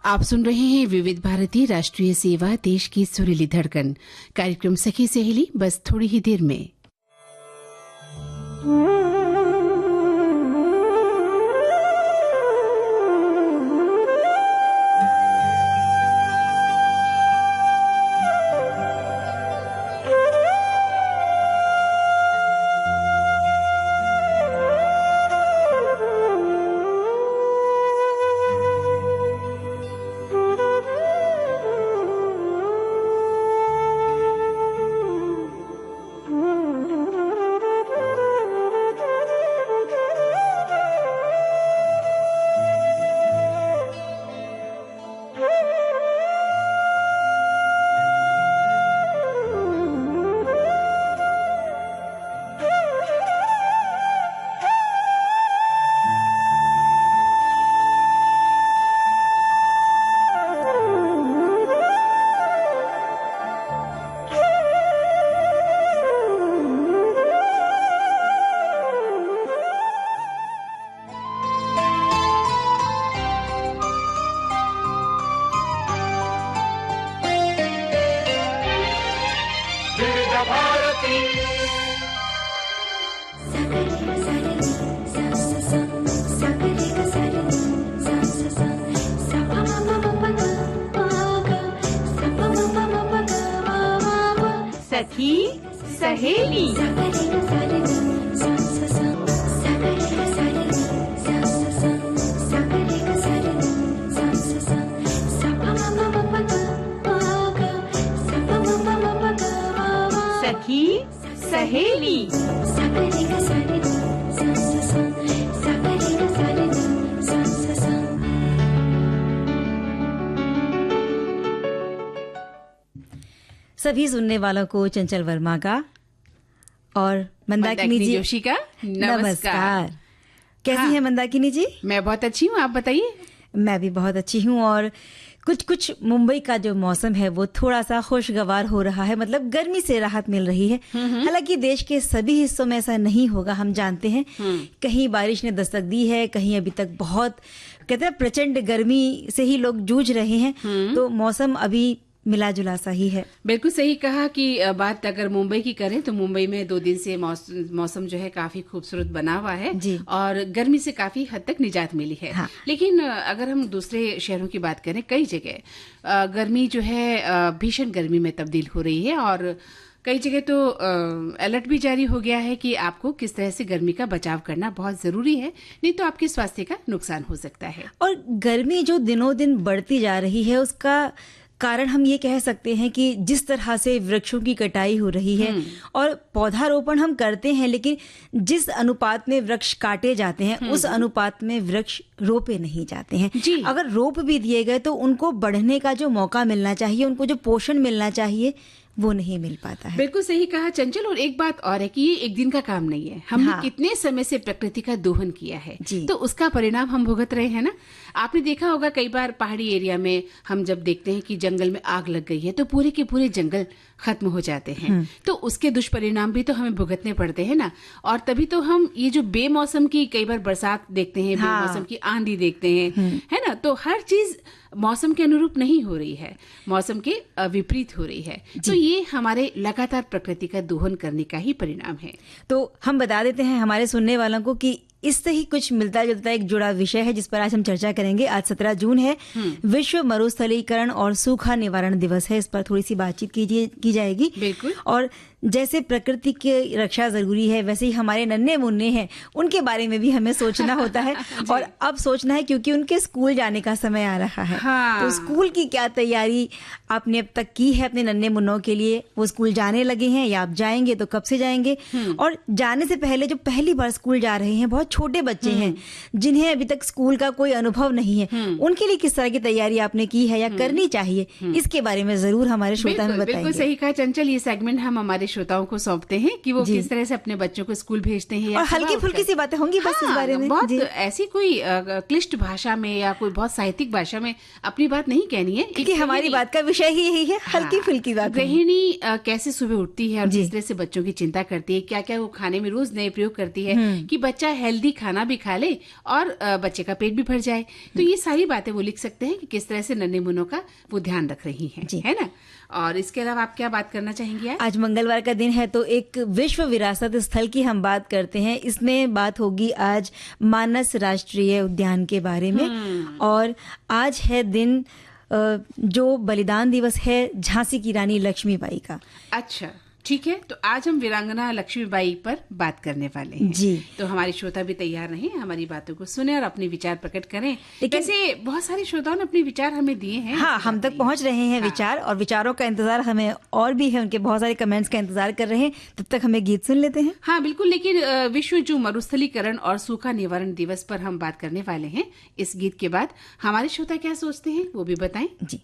आप सुन रहे हैं विविध भारती राष्ट्रीय सेवा, देश की सुरीली धड़कन। कार्यक्रम सखी सहेली बस थोड़ी ही देर में। सखी सहेली। सखी सहेली। सभी सुनने वालों को चंचल वर्मा का और मंदाकिनी जोशी का नमस्कार। कैसी हैं मंदाकिनी जी? मैं बहुत अच्छी हूँ, आप बताइए। मैं भी बहुत अच्छी हूँ। और कुछ मुंबई का जो मौसम है वो थोड़ा सा खुशगवार हो रहा है, मतलब गर्मी से राहत मिल रही है। हालांकि देश के सभी हिस्सों में ऐसा नहीं होगा, हम जानते हैं। कहीं बारिश ने दस्तक दी है, कहीं अभी तक बहुत कहते हैं प्रचंड गर्मी से ही लोग जूझ रहे हैं। तो मौसम अभी मिला जुला सा ही है। बिल्कुल सही कहा कि बात अगर मुंबई की करें तो मुंबई में 2 दिन से मौसम जो है काफी खूबसूरत बना हुआ है और गर्मी से काफी हद तक निजात मिली है। हाँ। लेकिन अगर हम दूसरे शहरों की बात करें, कई जगह गर्मी जो है भीषण गर्मी में तब्दील हो रही है और कई जगह तो अलर्ट भी जारी हो गया है कि आपको किस तरह से गर्मी का बचाव करना बहुत जरूरी है, नहीं तो आपके स्वास्थ्य का नुकसान हो सकता है। और गर्मी जो दिनों दिन बढ़ती जा रही है उसका कारण हम ये कह सकते हैं कि जिस तरह से वृक्षों की कटाई हो रही है और पौधारोपण हम करते हैं, लेकिन जिस अनुपात में वृक्ष काटे जाते हैं उस अनुपात में वृक्ष रोपे नहीं जाते हैं। अगर रोप भी दिए गए तो उनको बढ़ने का जो मौका मिलना चाहिए, उनको जो पोषण मिलना चाहिए, वो नहीं मिल पाता है। बिल्कुल सही कहा चंचल। और एक बात और है कि ये एक दिन का काम नहीं है। हमने कितने समय से प्रकृति का दोहन किया है, तो उसका परिणाम हम भुगत रहे हैं ना। आपने देखा होगा कई बार पहाड़ी एरिया में हम जब देखते हैं कि जंगल में आग लग गई है तो पूरे के पूरे जंगल खत्म हो जाते हैं, तो उसके दुष्परिणाम भी तो हमें भुगतने पड़ते हैं ना। और तभी तो हम ये जो बेमौसम की कई बार बरसात देखते हैं, बेमौसम की आंधी देखते हैं, है ना। तो हर चीज मौसम के अनुरूप नहीं हो रही है, मौसम के विपरीत हो रही है। तो ये हमारे लगातार प्रकृति का दोहन करने का ही परिणाम है। तो हम बता देते हैं हमारे सुनने वालों को कि इससे ही कुछ मिलता जुलता एक जुड़ा विषय है जिस पर आज हम चर्चा करेंगे। आज 17 जून है, विश्व मरुस्थलीकरण और सूखा निवारण दिवस है। इस पर थोड़ी सी बातचीत की जाएगी। बिल्कुल। और जैसे प्रकृति की रक्षा जरूरी है, वैसे ही हमारे नन्हे मुन्ने हैं, उनके बारे में भी हमें सोचना होता है। और अब सोचना है क्योंकि उनके स्कूल जाने का समय आ रहा है। तो स्कूल की क्या तैयारी आपने अब तक की है अपने नन्हे मुन्नों के लिए? वो स्कूल जाने लगे हैं या आप जाएंगे तो कब से जाएंगे? और जाने से पहले जो पहली बार स्कूल जा रहे हैं, बहुत छोटे बच्चे हैं जिन्हें अभी तक स्कूल का कोई अनुभव नहीं है, उनके लिए किस तरह की तैयारी आपने की है या करनी चाहिए, इसके बारे में जरूर हमारे श्रोता में बताएंगे। बिल्कुल सही कहा चंचल। ये सेगमेंट हम हमारे श्रोताओं को सौंपते हैं कि वो किस तरह से अपने बच्चों को स्कूल भेजते हैं, और हल्की फुल्की सी बातें होंगी बस इस बारे में। बहुत ऐसी कोई क्लिष्ट भाषा में या कोई बहुत साहित्यिक भाषा में अपनी बात नहीं कहनी है, क्योंकि हमारी बात का विषय ही यही है, हल्की फुल्की बात। गृहिणी कैसे सुबह उठती है और किस तरह से बच्चों की चिंता करती है, क्या क्या वो खाने में रोज नए प्रयोग करती है कि बच्चा हेल्दी खाना भी खा ले और बच्चे का पेट भी भर जाए। तो ये सारी बातें वो लिख सकते हैं कि किस तरह से नन्हे मुन्नों का वो ध्यान रख रही हैं, है ना। और इसके अलावा आप क्या बात करना चाहेंगी? आज मंगलवार का दिन है तो एक विश्व विरासत स्थल की हम बात करते हैं। इसमें बात होगी आज मानस राष्ट्रीय उद्यान के बारे में। और आज है दिन जो बलिदान दिवस है झांसी की रानी लक्ष्मीबाई का। अच्छा, ठीक है। तो आज हम वीरांगना लक्ष्मीबाई पर बात करने वाले हैं जी। तो हमारे श्रोता भी तैयार रहें, हमारी बातों को सुने और अपने विचार प्रकट करें। वैसे बहुत सारे श्रोताओं ने अपने विचार हमें दिए हैं। हाँ, हम तक पहुंच रहे हैं विचार, और विचारों का इंतजार हमें और भी है, उनके बहुत सारे कमेंट्स का इंतजार कर रहे हैं। तब तक हमें गीत सुन लेते हैं। हाँ बिल्कुल, लेकिन विश्व जो मरुस्थलीकरण और सूखा निवारण दिवस पर हम बात करने वाले हैं, इस गीत के बाद हमारे श्रोता क्या सोचते हैं वो भी बताएं जी।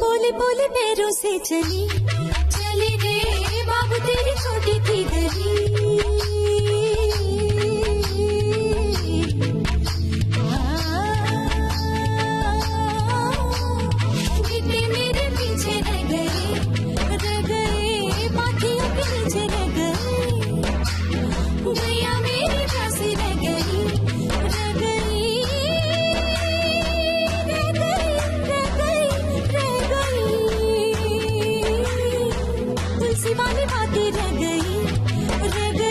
बोले बोले पैरों से चली चली रे बाबू तेरी छोटी थी गली। गिट्टी मेरे पीछे रह गए पाथियों के नीचे रह गए। गैया मेरी प्यासी रह गई वाली बातें रह गई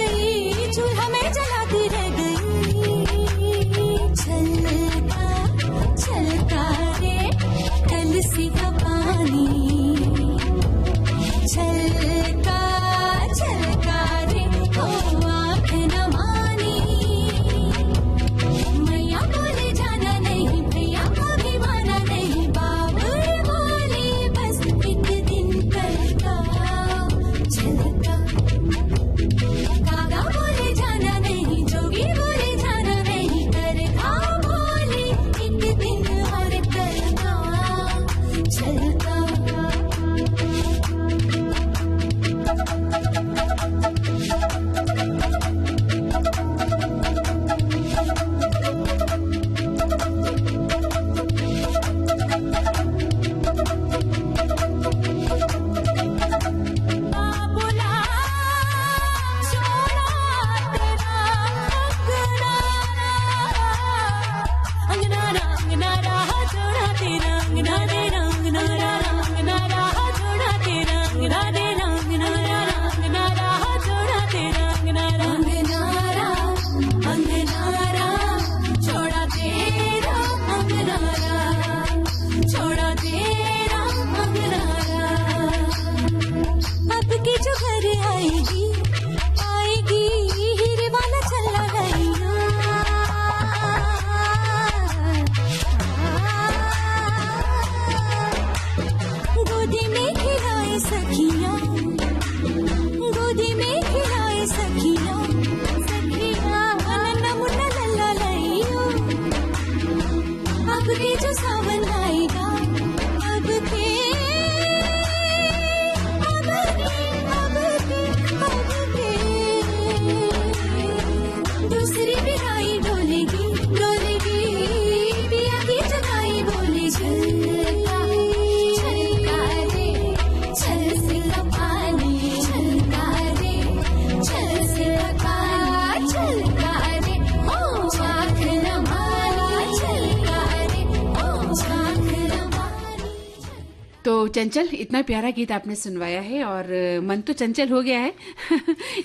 चंचल, इतना प्यारा गीत आपने सुनवाया है और मन तो चंचल हो गया है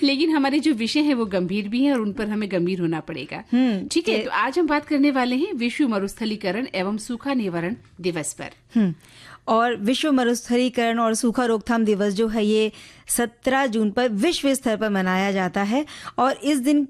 लेकिन हमारे जो विषय है वो गंभीर भी है और उन पर हमें गंभीर होना पड़ेगा। ठीक है, तो आज हम बात करने वाले हैं विश्व मरुस्थलीकरण एवं सूखा निवारण दिवस पर। और विश्व मरुस्थलीकरण और सूखा रोकथाम दिवस जो है ये 17 जून पर विश्व स्तर पर मनाया जाता है और इस दिन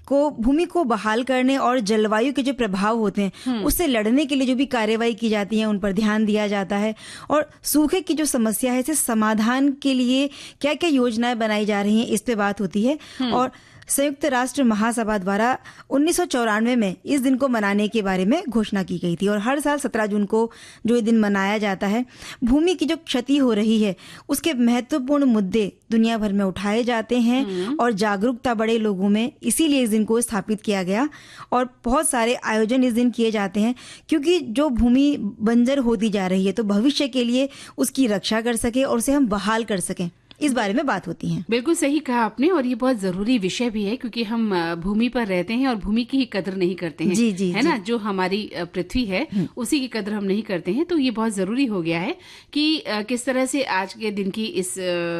को भूमि को बहाल करने और जलवायु के जो प्रभाव होते हैं उससे लड़ने के लिए जो भी कार्यवाही की जाती है उन पर ध्यान दिया जाता है और सूखे की जो समस्या है इसे समाधान के लिए क्या क्या योजनाएं बनाई जा रही हैं इस पे बात होती है। और संयुक्त राष्ट्र महासभा द्वारा 1994 में इस दिन को मनाने के बारे में घोषणा की गई थी और हर साल 17 जून को जो ये दिन मनाया जाता है भूमि की जो क्षति हो रही है उसके महत्वपूर्ण मुद्दे दुनिया भर में उठाए जाते हैं और जागरूकता बढ़े लोगों में, इसीलिए इस दिन को स्थापित किया गया और बहुत सारे आयोजन इस दिन किए जाते हैं क्योंकि जो भूमि बंजर होती जा रही है तो भविष्य के लिए उसकी रक्षा कर सके और उसे हम बहाल कर सकें, इस बारे में बात होती है। बिल्कुल सही कहा आपने और ये बहुत जरूरी विषय भी है क्योंकि हम भूमि पर रहते हैं और भूमि की ही कदर नहीं करते हैं। जी जी, है ना, जो हमारी पृथ्वी है उसी की कदर हम नहीं करते हैं। तो ये बहुत जरूरी हो गया है कि किस तरह से आज के दिन की इस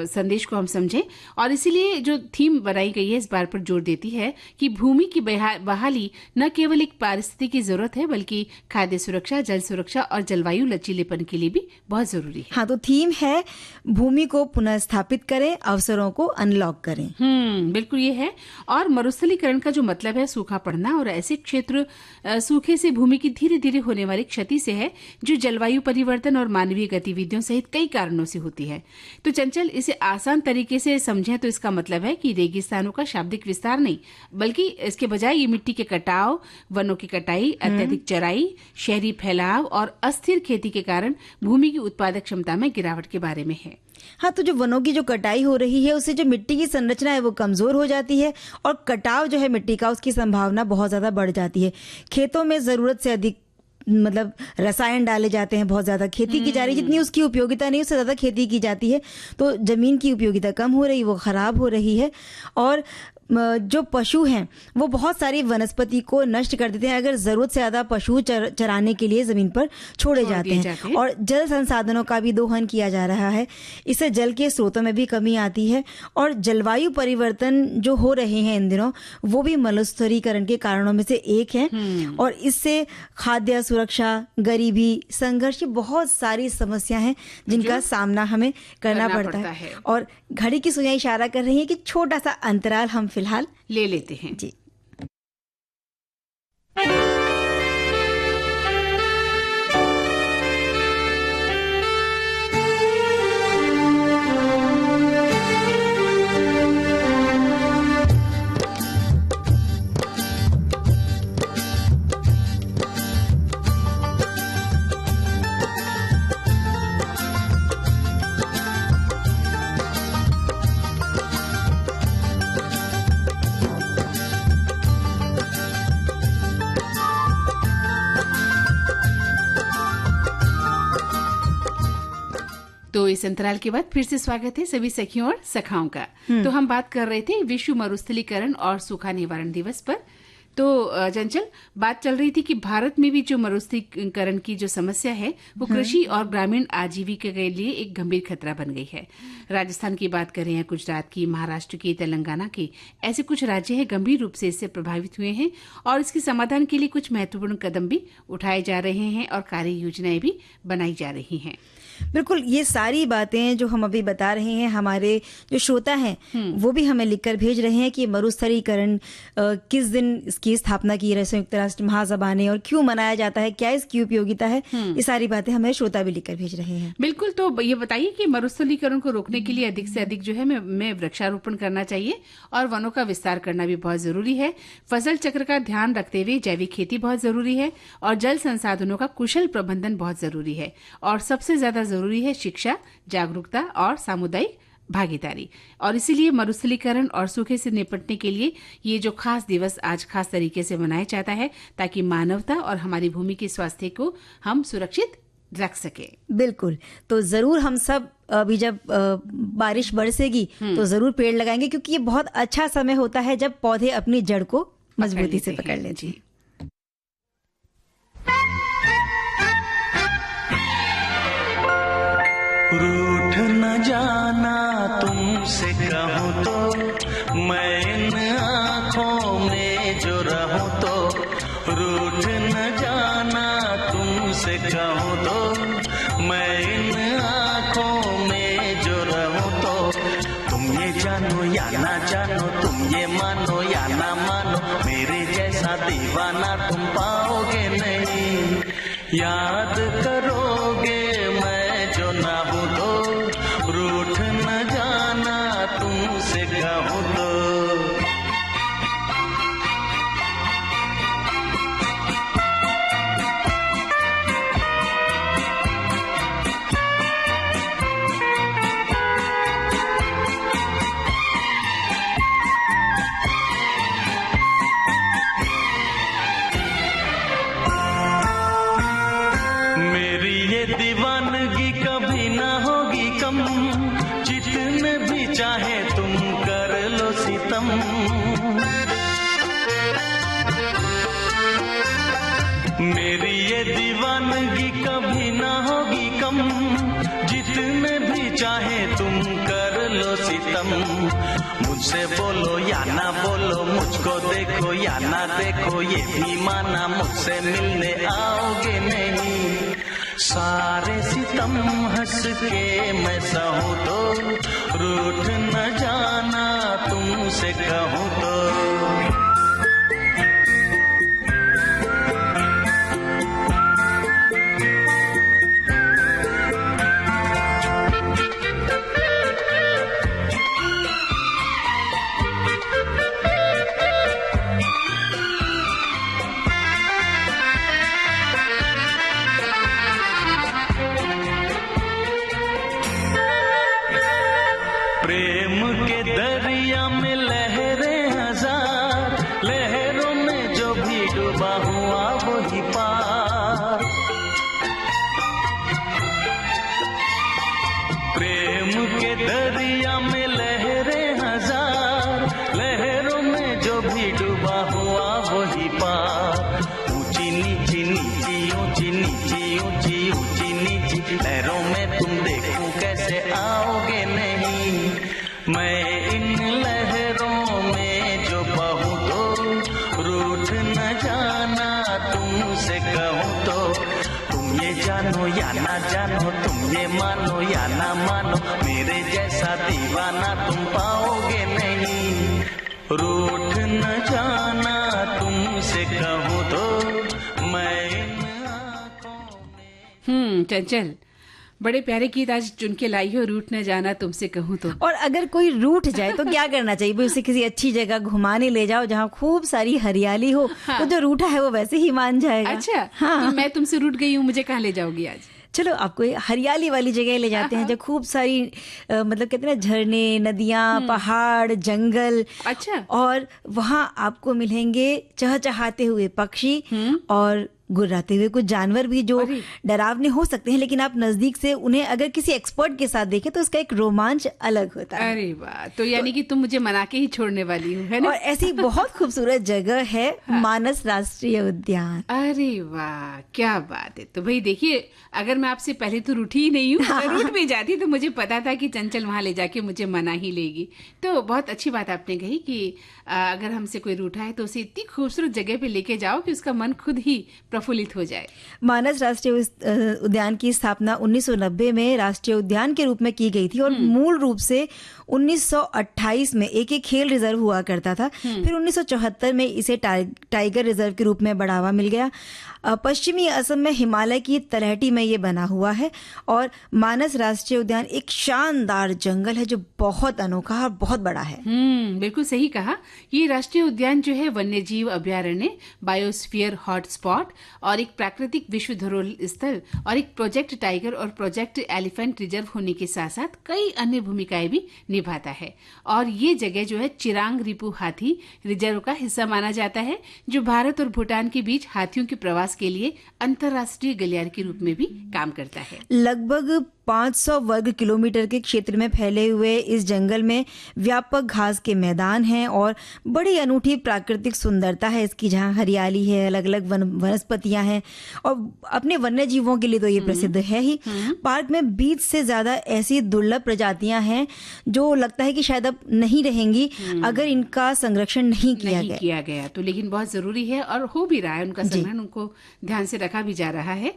संदेश को हम समझें और इसीलिए जो थीम बनाई गई है इस बार पर जोर देती है कि भूमि की बहाली न केवल एक पारिस्थितिकी की जरूरत है बल्कि खाद्य सुरक्षा, जल सुरक्षा और जलवायु लचीलेपन के लिए भी बहुत जरूरी है। हाँ, तो थीम है भूमि को पुनः स्थापित करें, अवसरों को अनलॉक करें। बिल्कुल ये है। और मरुस्थलीकरण का जो मतलब है सूखा पड़ना और ऐसे क्षेत्र सूखे से भूमि की धीरे धीरे होने वाली क्षति से है जो जलवायु परिवर्तन और मानवीय गतिविधियों सहित कई कारणों से होती है। तो चंचल, इसे आसान तरीके से समझें तो इसका मतलब है कि रेगिस्तानों का शाब्दिक विस्तार नहीं बल्कि इसके बजाय ये मिट्टी के कटाव, वनों की कटाई, अत्यधिक चराई, शहरी फैलाव और अस्थिर खेती के कारण भूमि की उत्पादक क्षमता में गिरावट के बारे में है। हाँ, तो जो वनों की जो कटाई हो रही है उससे जो मिट्टी की संरचना है वो कमजोर हो जाती है और कटाव जो है मिट्टी का उसकी संभावना बहुत ज्यादा बढ़ जाती है। खेतों में जरूरत से अधिक मतलब रसायन डाले जाते हैं, बहुत ज्यादा खेती की जा रही है, जितनी उसकी उपयोगिता नहीं उससे ज्यादा खेती की जाती है तो जमीन की उपयोगिता कम हो रही, वो खराब हो रही है और जो पशु हैं वो बहुत सारी वनस्पति को नष्ट कर देते हैं अगर जरूरत से ज्यादा पशु चराने के लिए जमीन पर छोड़े जाते हैं। और जल संसाधनों का भी दोहन किया जा रहा है, इससे जल के स्रोतों में भी कमी आती है और जलवायु परिवर्तन जो हो रहे हैं इन दिनों वो भी मरुस्थलीकरण के कारणों में से एक है और इससे खाद्य सुरक्षा, गरीबी, संघर्ष, बहुत सारी समस्या हैं जिनका सामना हमें करना पड़ता है। और घड़ी की सुइयां इशारा कर रही है कि छोटा सा अंतराल हम फिलहाल ले लेते हैं। जी। तो इस अंतराल के बाद फिर से स्वागत है सभी सखियों और सखाओं का। तो हम बात कर रहे थे विश्व मरुस्थलीकरण और सूखा निवारण दिवस पर। तो चंचल, बात चल रही थी कि भारत में भी जो मरुस्थलीकरण की जो समस्या है वो कृषि और ग्रामीण आजीविका के लिए एक गंभीर खतरा बन गई है। राजस्थान की बात करें या गुजरात की, महाराष्ट्र की, तेलंगाना की, ऐसे कुछ राज्य हैं गंभीर रूप से इससे प्रभावित हुए हैं और इसके समाधान के लिए कुछ महत्वपूर्ण कदम भी उठाए जा रहे हैं और कार्य योजनाएं भी बनाई जा रही हैं। बिल्कुल, ये सारी बातें जो हम अभी बता रहे हैं हमारे जो श्रोता हैं वो भी हमें लिखकर भेज रहे हैं कि मरुस्थलीकरण किस दिन इसकी स्थापना की है संयुक्त राष्ट्र महासभा ने और क्यों मनाया जाता है, क्या इसकी उपयोगिता है, ये सारी बातें हमें श्रोता भी लिखकर भेज रहे हैं। बिल्कुल, तो ये बताइए कि मरुस्थलीकरण को रोकने के लिए अधिक से अधिक जो है हमें वृक्षारोपण करना चाहिए और वनों का विस्तार करना भी बहुत जरूरी है। फसल चक्र का ध्यान रखते हुए जैविक खेती बहुत जरूरी है और जल संसाधनों का कुशल प्रबंधन बहुत जरूरी है और सबसे ज्यादा जरूरी है शिक्षा, जागरूकता और सामुदायिक भागीदारी। और इसीलिए मरुस्थलीकरण और सूखे से निपटने के लिए ये जो खास दिवस आज खास तरीके से मनाया जाता है ताकि मानवता और हमारी भूमि के स्वास्थ्य को हम सुरक्षित रख सके। बिल्कुल, तो जरूर हम सब अभी जब बारिश बरसेगी तो जरूर पेड़ लगाएंगे क्योंकि ये बहुत अच्छा समय होता है जब पौधे अपनी जड़ को मजबूती से पकड़ लेते हैं। रूठ न जाना तुमसे कहूँ तो, मैं इन आँखों में जो रहूँ तो। रूठ न जाना तुमसे कहूँ तो, मैं इन आँखों में जो रहूँ तो। तुम ये जानो या ना जानो, तुम ये मानो या ना मानो, मेरे जैसा दीवाना तुम पाओगे नहीं। याद करोगे मैं जो ना हूँ तो, रूठ न जाना तुमसे कहूँ तो। दीवानगी कभी ना होगी कम, जितने भी चाहे तुम कर लो सितम। मेरी ये दीवानगी कभी ना होगी कम, जितने भी चाहे तुम कर लो सितम। मुझसे बोलो या ना बोलो, मुझको देखो या ना देखो, ये भी माना मुझसे मिलने आओगे नहीं। सारे सितम हंस के मैं सहूँ तो, रूठ न जाना तुमसे कहूँ तो। प्रेम के दरिया में लहरें हजार, लहरों में जो भी डूबा हुआ वही पार। प्रेम के दरिया में लहरें हजार, लहरों में जो भी डूबा हुआ वही पार। ऊंची नीची नीची ऊंची नीची ऊंची ऊंची नीची लहरों में तुम देखो कैसे आओगे नहीं। मैं इन लहरों में जो बहूँ तो, रूठ न जाना तुमसे कहूँ तो। तुम ये जानो या ना जानो, तुम ये मानो या ना मानो, मेरे जैसा दीवाना तुम पाओगे नहीं। रूठ न जाना तुमसे कहूँ तो, मैं इन आँखों में। चंचल, बड़े प्यारे गीत आज चुन के लाई हो, रूठ न जाना तुमसे कहूँ तो। और अगर कोई रूठ जाए तो क्या करना चाहिए? भाई उसे किसी अच्छी जगह घुमाने ले जाओ जहाँ खूब सारी हरियाली हो। हाँ। तो जो रूठा है वो वैसे ही मान जाएगा। अच्छा, हाँ। तो मैं तुमसे रूठ गई हूँ, मुझे कहाँ ले जाओगी आज? चलो आपको हरियाली वाली जगह ले जाते हैं, जहाँ खूब सारी मतलब कहते हैं ना, झरने, नदियाँ, पहाड़, जंगल। अच्छा। और वहाँ आपको मिलेंगे चहचहाते हुए पक्षी और गुर्राते हुए कुछ जानवर भी जो डरावने हो सकते हैं, लेकिन आप नजदीक से उन्हें अगर किसी एक्सपर्ट के साथ देखें तो उसका एक रोमांच अलग होता है। अरे वाह, तो यानी कि तुम मुझे मना के ही छोड़ने वाली हो, है ना? और ऐसी बहुत खूबसूरत जगह है मानस राष्ट्रीय उद्यान। अरे वाह, क्या बात है। तो भाई देखिए, अगर मैं आपसे पहले तो रूठी ही नहीं हूँ, अगर रूठ भी जाती तो मुझे पता था कि चंचल वहां ले जाके मुझे मना ही लेगी। तो बहुत अच्छी बात आपने कही कि अगर हमसे कोई रूठा है तो उसे इतनी खूबसूरत जगह पे लेके जाओ कि उसका मन खुद ही प्रफुल्लित हो जाए। मानस राष्ट्रीय उद्यान की स्थापना 1990 में राष्ट्रीय उद्यान के रूप में की गई थी और मूल रूप से 1928 में एक खेल रिजर्व हुआ करता था। फिर 1974 में इसे टाइगर रिजर्व के रूप में बढ़ावा मिल गया। पश्चिमी असम में हिमालय की तलहटी में ये बना हुआ है और मानस राष्ट्रीय उद्यान एक शानदार जंगल है जो बहुत अनोखा और बहुत बड़ा है। बिल्कुल सही कहा। ये राष्ट्रीय उद्यान जो है वन्य जीव अभ्यारण्य, बायोस्फीयर हॉटस्पॉट और एक प्राकृतिक विश्व धरोहर स्थल और एक प्रोजेक्ट टाइगर और प्रोजेक्ट एलिफेंट रिजर्व होने के साथ साथ कई अन्य भूमिकाएं भी निभाता है। और ये जगह जो है चिरांग रिपु हाथी रिजर्व का हिस्सा माना जाता है, जो भारत और भूटान के बीच हाथियों के प्रवास के लिए अंतर्राष्ट्रीय गलियारे के रूप में भी काम करता है। लगभग 500 वर्ग किलोमीटर के क्षेत्र में फैले हुए इस जंगल में व्यापक घास के मैदान हैं और बड़ी अनूठी प्राकृतिक सुंदरता है इसकी, जहाँ हरियाली है, अलग अलग वनस्पतियां हैं और अपने वन्य जीवों के लिए तो ये प्रसिद्ध है ही। पार्क में 20 से ज्यादा ऐसी दुर्लभ प्रजातियां हैं जो लगता है कि शायद अब नहीं रहेंगी अगर इनका संरक्षण नहीं किया गया तो, लेकिन बहुत जरूरी है और हो भी रहा है उनका संरक्षण, उनको ध्यान से रखा भी जा रहा है।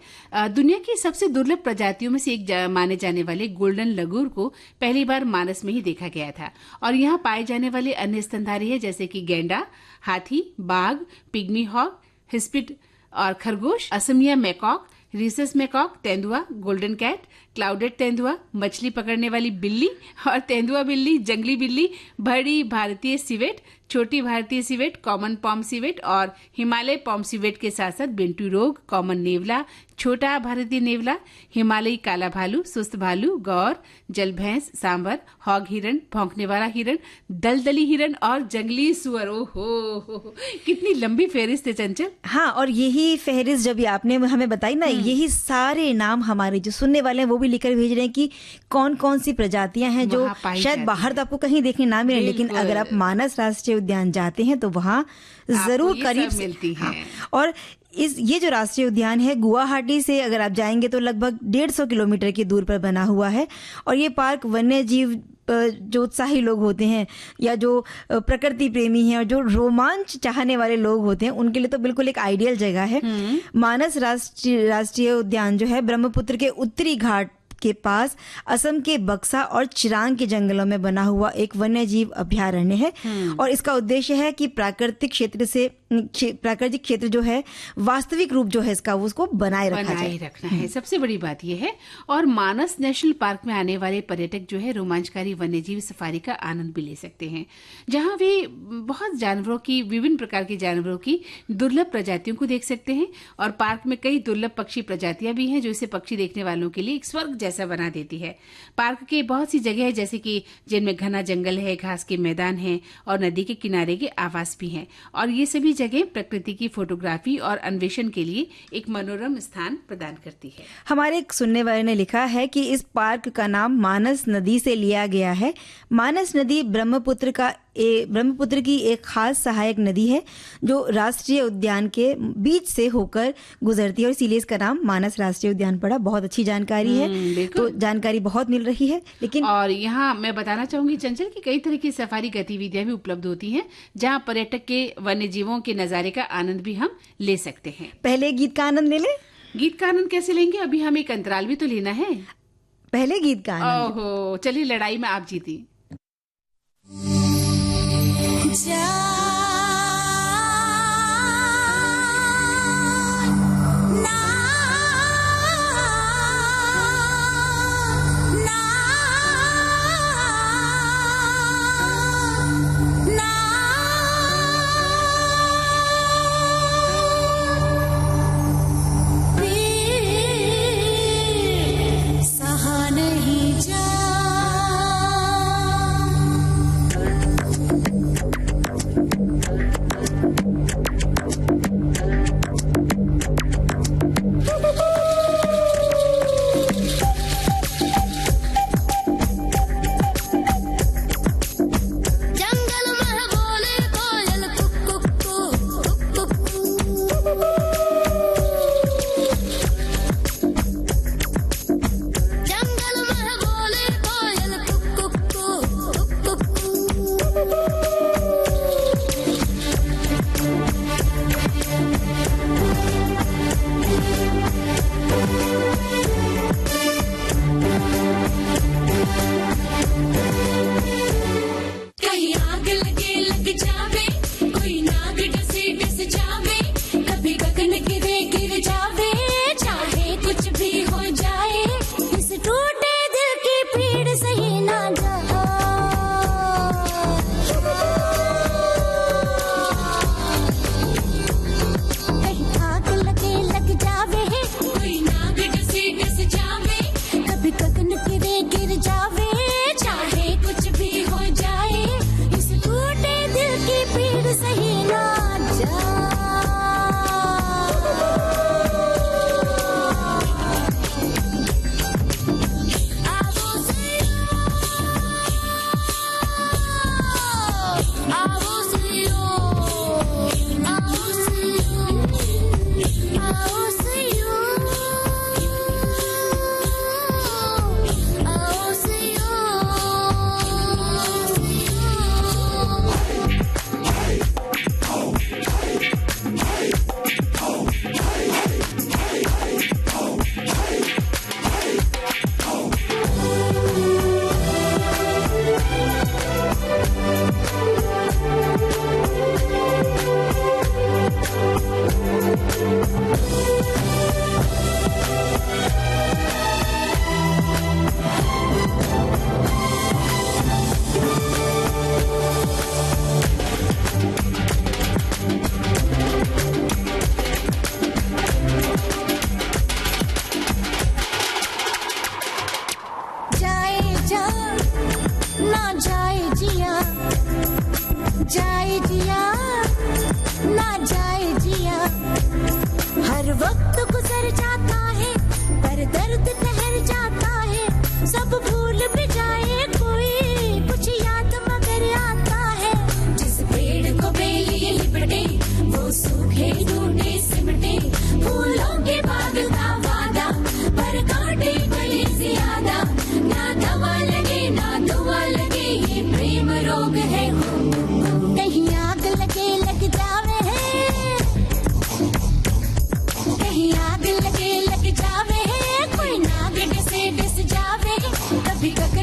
दुनिया की सबसे दुर्लभ प्रजातियों में से एक माने जाने वाले गोल्डन लगूर को पहली बार मानस में ही देखा गया था और यहाँ पाए जाने वाले अन्य स्तनधारी है जैसे कि गैंडा, हाथी, बाघ, पिग्मी हॉक, हिस्पिड और खरगोश, असमिया मैकॉक, रीसस मैकॉक, तेंदुआ, गोल्डन कैट, क्लाउडेड तेंदुआ, मछली पकड़ने वाली बिल्ली और तेंदुआ बिल्ली, जंगली बिल्ली, बड़ी भारतीय सिवेट, छोटी भारतीय सिवेट, कॉमन पॉम सिवेट और हिमालय पॉम सिवेट के साथ साथ बेंटू रोग, कॉमन नेवला, छोटा भारतीय नेवला, हिमालयी काला भालू, सुस्त भालू, गौर, जल भैंस, सांबर, हॉग हिरण, भौंकने वाला हिरण, दलदली हिरण और जंगली सुअर। हो कितनी लंबी फहरिस्त है चंचल। हाँ, और यही फहरिस्त जब आपने हमें बताई ना, यही सारे नाम हमारे जो सुनने वाले हैं वो भी लिखकर भेज रहे हैं कि कौन कौन सी प्रजातियां हैं जो शायद बाहर तो आपको कहीं देखने ना मिले, लेकिन अगर आप मानस राष्ट्रीय उद्यान जाते हैं तो वहाँ जरूर करीब मिलती है। और ये जो राष्ट्रीय उद्यान है गुवाहाटी से अगर आप जाएंगे तो लगभग 150 किलोमीटर की दूर पर बना हुआ है और ये पार्क वन्य जीव जो उत्साही लोग होते हैं या जो प्रकृति प्रेमी हैं और जो रोमांच चाहने वाले लोग होते हैं उनके लिए तो बिल्कुल एक आइडियल जगह है। मानस राष्ट्रीय उद्यान जो है ब्रह्मपुत्र के उत्तरी घाट के पास असम के बक्सा और चिरांग के जंगलों में बना हुआ एक वन्य जीव अभयारण्य है और इसका उद्देश्य है कि प्राकृतिक क्षेत्र जो है वास्तविक रूप जो है इसका उसको बनाए रखना है। सबसे बड़ी बात यह है। और मानस नेशनल पार्क में आने वाले पर्यटक जो है रोमांचकारी वन्यजीव सफारी का आनंद भी ले सकते हैं, जहां वे बहुत जानवरों की, विभिन्न प्रकार के जानवरों की दुर्लभ प्रजातियों को देख सकते हैं और पार्क में कई दुर्लभ पक्षी प्रजातियां भी हैं जो इसे पक्षी देखने वालों के लिए एक स्वर्ग जैसा बना देती है। पार्क के बहुत सी जगह है जैसे कि जिनमें घना जंगल है, घास के मैदान हैं और नदी के किनारे के आवास भी हैं और ये सभी जगह प्रकृति की फोटोग्राफी और अन्वेषण के लिए एक मनोरम स्थान प्रदान करती है। हमारे एक सुनने वाले ने लिखा है कि इस पार्क का नाम मानस नदी से लिया गया है। मानस नदी ब्रह्मपुत्र की एक खास सहायक नदी है जो राष्ट्रीय उद्यान के बीच से होकर गुजरती है और इसीलिए इसका नाम मानस राष्ट्रीय उद्यान पड़ा। बहुत अच्छी जानकारी है, तो जानकारी बहुत मिल रही है। लेकिन और यहाँ मैं बताना चाहूंगी चंचल कि कई तरह की सफारी गतिविधियां भी उपलब्ध होती हैं जहाँ पर्यटक के वन्य जीवों के नजारे का आनंद भी हम ले सकते हैं। पहले गीत का आनंद ले ले। गीत का आनंद कैसे लेंगे? अभी हमें एक अंतराल भी तो लेना है। पहले गीत का आनंद। ओहो, चलिए लड़ाई में आप जीती।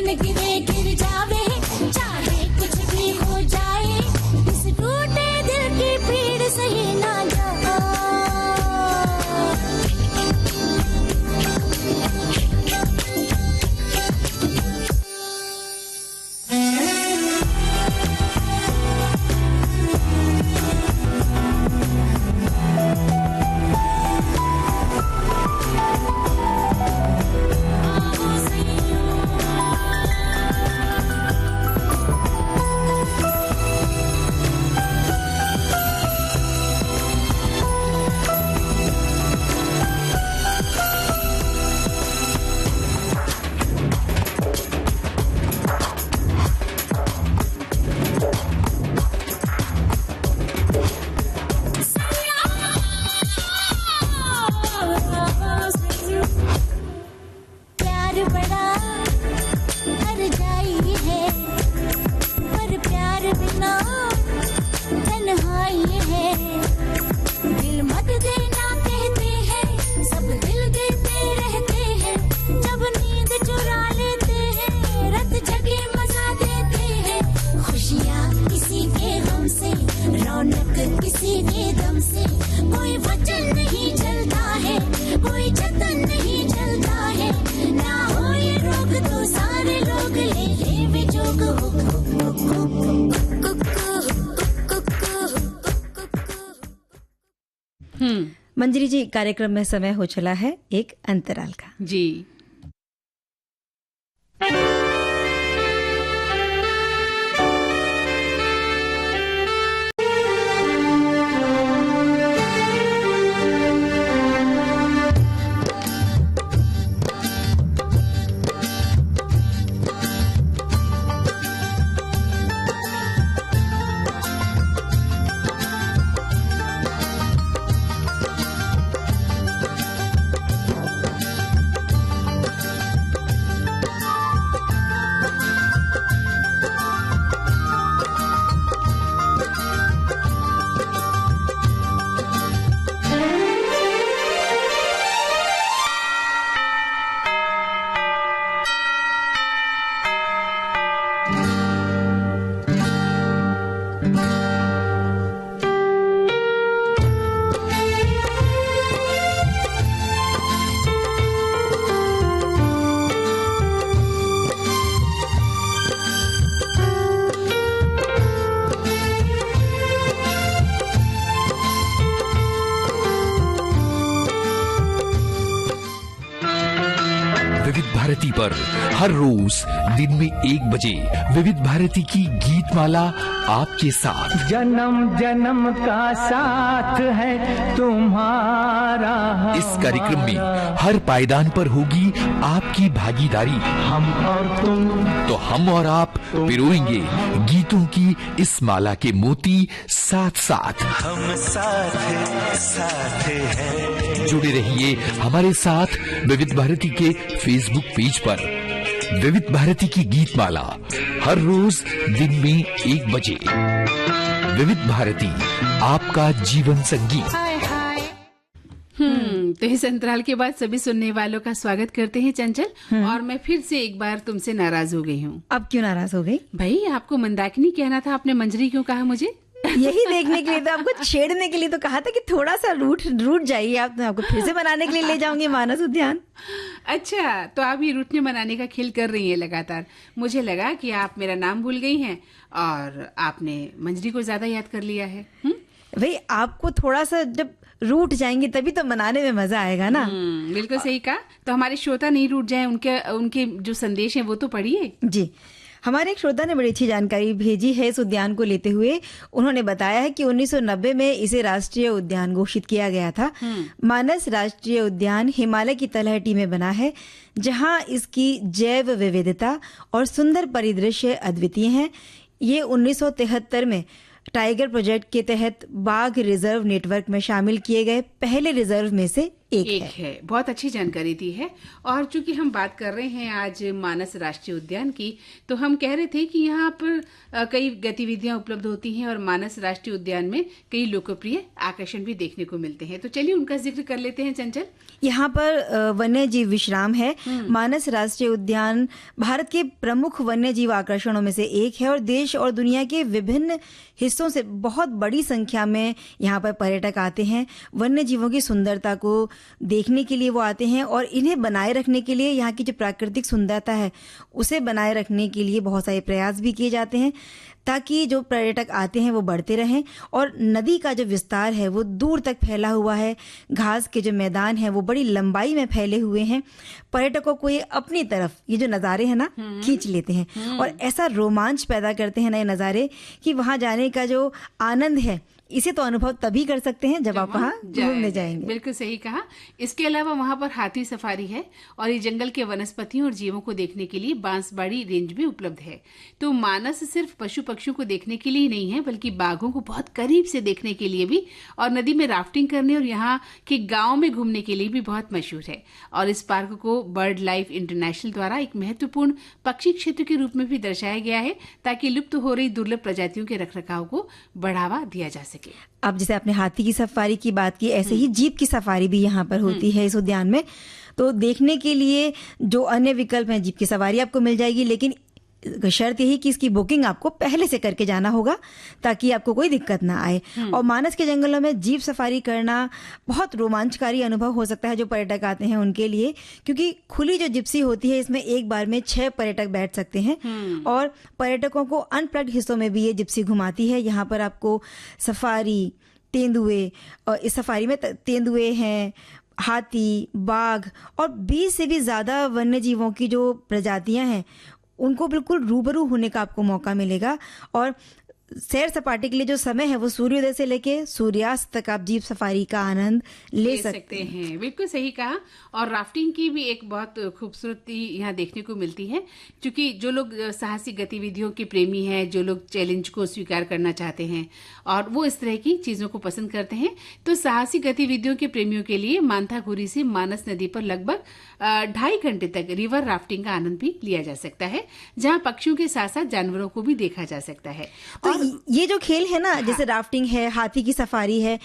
दिन गिरे गिर जावे, चाहे कुछ भी हो जाए, इस टूटे दिल की पीड़ सही ना जा। मंजरी जी, कार्यक्रम में समय हो चला है एक अंतराल का। जी। विविध भारती पर हर रोज दिन में 1 बजे विविध भारती की गीत माला आपके साथ। जन्म जन्म का साथ है तुम्हारा। इस कार्यक्रम में हर पायदान पर होगी आपकी भागीदारी। हम और तुम, तो हम और आप पिरोएंगे गीतों की इस माला के मोती साथ साथ। हम साथ हैं। जुड़े रहिए हमारे साथ विविध भारती के फेसबुक पेज पर। विविध भारती की गीत माला हर रोज दिन में 1 बजे। विविध भारती, आपका जीवन संगीत। तो इस अंतराल के बाद सभी सुनने वालों का स्वागत करते हैं चंचल। और मैं फिर से एक बार तुमसे नाराज हो गई हूँ। अब क्यों नाराज हो गई? भाई, आपको मंदाकिनी कहना था, आपने मंजरी क्यों कहा मुझे? यही देखने के लिए तो, आपको छेड़ने के लिए तो कहा था कि थोड़ा सा रूठ जाइए आप, तो आपको फिर से बनाने के लिए ले जाऊंगी मानस उद्यान। अच्छा, तो आप ये रूठने मनाने का खेल कर रही हैं लगातार। मुझे लगा कि आप मेरा नाम भूल गई हैं और आपने मंजरी को ज्यादा याद कर लिया है। भाई, आपको थोड़ा सा जब रूठ जाएंगे तभी तो मनाने में मजा आएगा ना। बिल्कुल सही कहा। तो हमारे श्रोता नहीं रूठ जाए, उनके जो संदेश हैं वो तो पढ़िए। जी, हमारे एक श्रोता ने बड़ी अच्छी जानकारी भेजी है इस उद्यान को लेते हुए। उन्होंने बताया है कि 1990 में इसे राष्ट्रीय उद्यान घोषित किया गया था। मानस राष्ट्रीय उद्यान हिमालय की तलहटी में बना है, जहां इसकी जैव विविधता और सुंदर परिदृश्य अद्वितीय हैं। ये 1973 में टाइगर प्रोजेक्ट के तहत बाघ रिजर्व नेटवर्क में शामिल किए गए पहले रिजर्व में से एक है। बहुत अच्छी जानकारी दी है। और चूंकि हम बात कर रहे हैं आज मानस राष्ट्रीय उद्यान की, तो हम कह रहे थे कि यहाँ पर कई गतिविधियां उपलब्ध होती हैं और मानस राष्ट्रीय उद्यान में कई लोकप्रिय आकर्षण भी देखने को मिलते हैं। तो चलिए उनका जिक्र कर लेते हैं चंचल। यहाँ पर वन्य जीव विश्राम है। मानस राष्ट्रीय उद्यान भारत के प्रमुख वन्य जीव आकर्षणों में से एक है और देश और दुनिया के विभिन्न हिस्सों से बहुत बड़ी संख्या में यहाँ पर पर्यटक आते हैं। वन्य जीवों की सुंदरता को देखने के लिए वो आते हैं और इन्हें बनाए रखने के लिए, यहाँ की जो प्राकृतिक सुंदरता है उसे बनाए रखने के लिए बहुत सारे प्रयास भी किए जाते हैं ताकि जो पर्यटक आते हैं वो बढ़ते रहें। और नदी का जो विस्तार है वो दूर तक फैला हुआ है। घास के जो मैदान है वो बड़ी लंबाई में फैले हुए हैं। पर्यटकों को ये अपनी तरफ ये जो नज़ारे हैं ना खींच लेते हैं और ऐसा रोमांच पैदा करते हैं नए नज़ारे कि वहाँ जाने का जो आनंद है इसे तो अनुभव तभी कर सकते हैं जब आप वहाँ घूमने जाएंगे। बिल्कुल सही कहा। इसके अलावा वहाँ पर हाथी सफारी है और ये जंगल के वनस्पतियों और जीवों को देखने के लिए बांसबाड़ी रेंज भी उपलब्ध है। तो मानस सिर्फ पशु पक्षियों को देखने के लिए नहीं है बल्कि बाघों को बहुत करीब से देखने के लिए भी, और नदी में राफ्टिंग करने और यहाँ के गाँव में घूमने के लिए भी बहुत मशहूर है। और इस पार्क को बर्ड लाइफ इंटरनेशनल द्वारा एक महत्वपूर्ण पक्षी क्षेत्र के रूप में भी दर्शाया गया है ताकि लुप्त हो रही दुर्लभ प्रजातियों के रखरखाव को बढ़ावा दिया जा सके। अब जैसे आपने हाथी की सफारी की बात की, ऐसे ही जीप की सफारी भी यहाँ पर होती है इस उद्यान में। तो देखने के लिए जो अन्य विकल्प हैं, जीप की सवारी आपको मिल जाएगी, लेकिन शर्त यही कि इसकी बुकिंग आपको पहले से करके जाना होगा ताकि आपको कोई दिक्कत ना आए। और मानस के जंगलों में जीप सफारी करना बहुत रोमांचकारी अनुभव हो सकता है जो पर्यटक आते हैं उनके लिए, क्योंकि खुली जो जिप्सी होती है इसमें एक बार में 6 पर्यटक बैठ सकते हैं और पर्यटकों को अनप्लग्ड हिस्सों में भी ये जिप्सी घुमाती है। यहाँ पर आपको सफारी, तेंदुए, और इस सफारी में तेंदुए हैं, हाथी, बाघ और 20 से भी ज़्यादा वन्य जीवों की जो प्रजातियां हैं उनको बिल्कुल रूबरू होने का आपको मौका मिलेगा। और सैर सपाटे के लिए जो समय है वो सूर्योदय से लेके सूर्यास्त तक आप जीप सफारी का आनंद ले सकते हैं। बिल्कुल सही कहा। और राफ्टिंग की भी एक बहुत खूबसूरती यहाँ देखने को मिलती है, क्योंकि जो लोग साहसी गतिविधियों के प्रेमी हैं, जो लोग चैलेंज को स्वीकार करना चाहते हैं और वो इस तरह की चीजों को पसंद करते हैं, तो साहसी गतिविधियों के प्रेमियों के लिए मांथागुरी से मानस नदी पर लगभग 2.5 घंटे तक रिवर राफ्टिंग का आनंद भी लिया जा सकता है, जहाँ पक्षियों के साथ साथ जानवरों को भी देखा जा सकता है। तो ये जो खेल है ना, जैसे राफ्टिंग है, हाथी की सफारी है,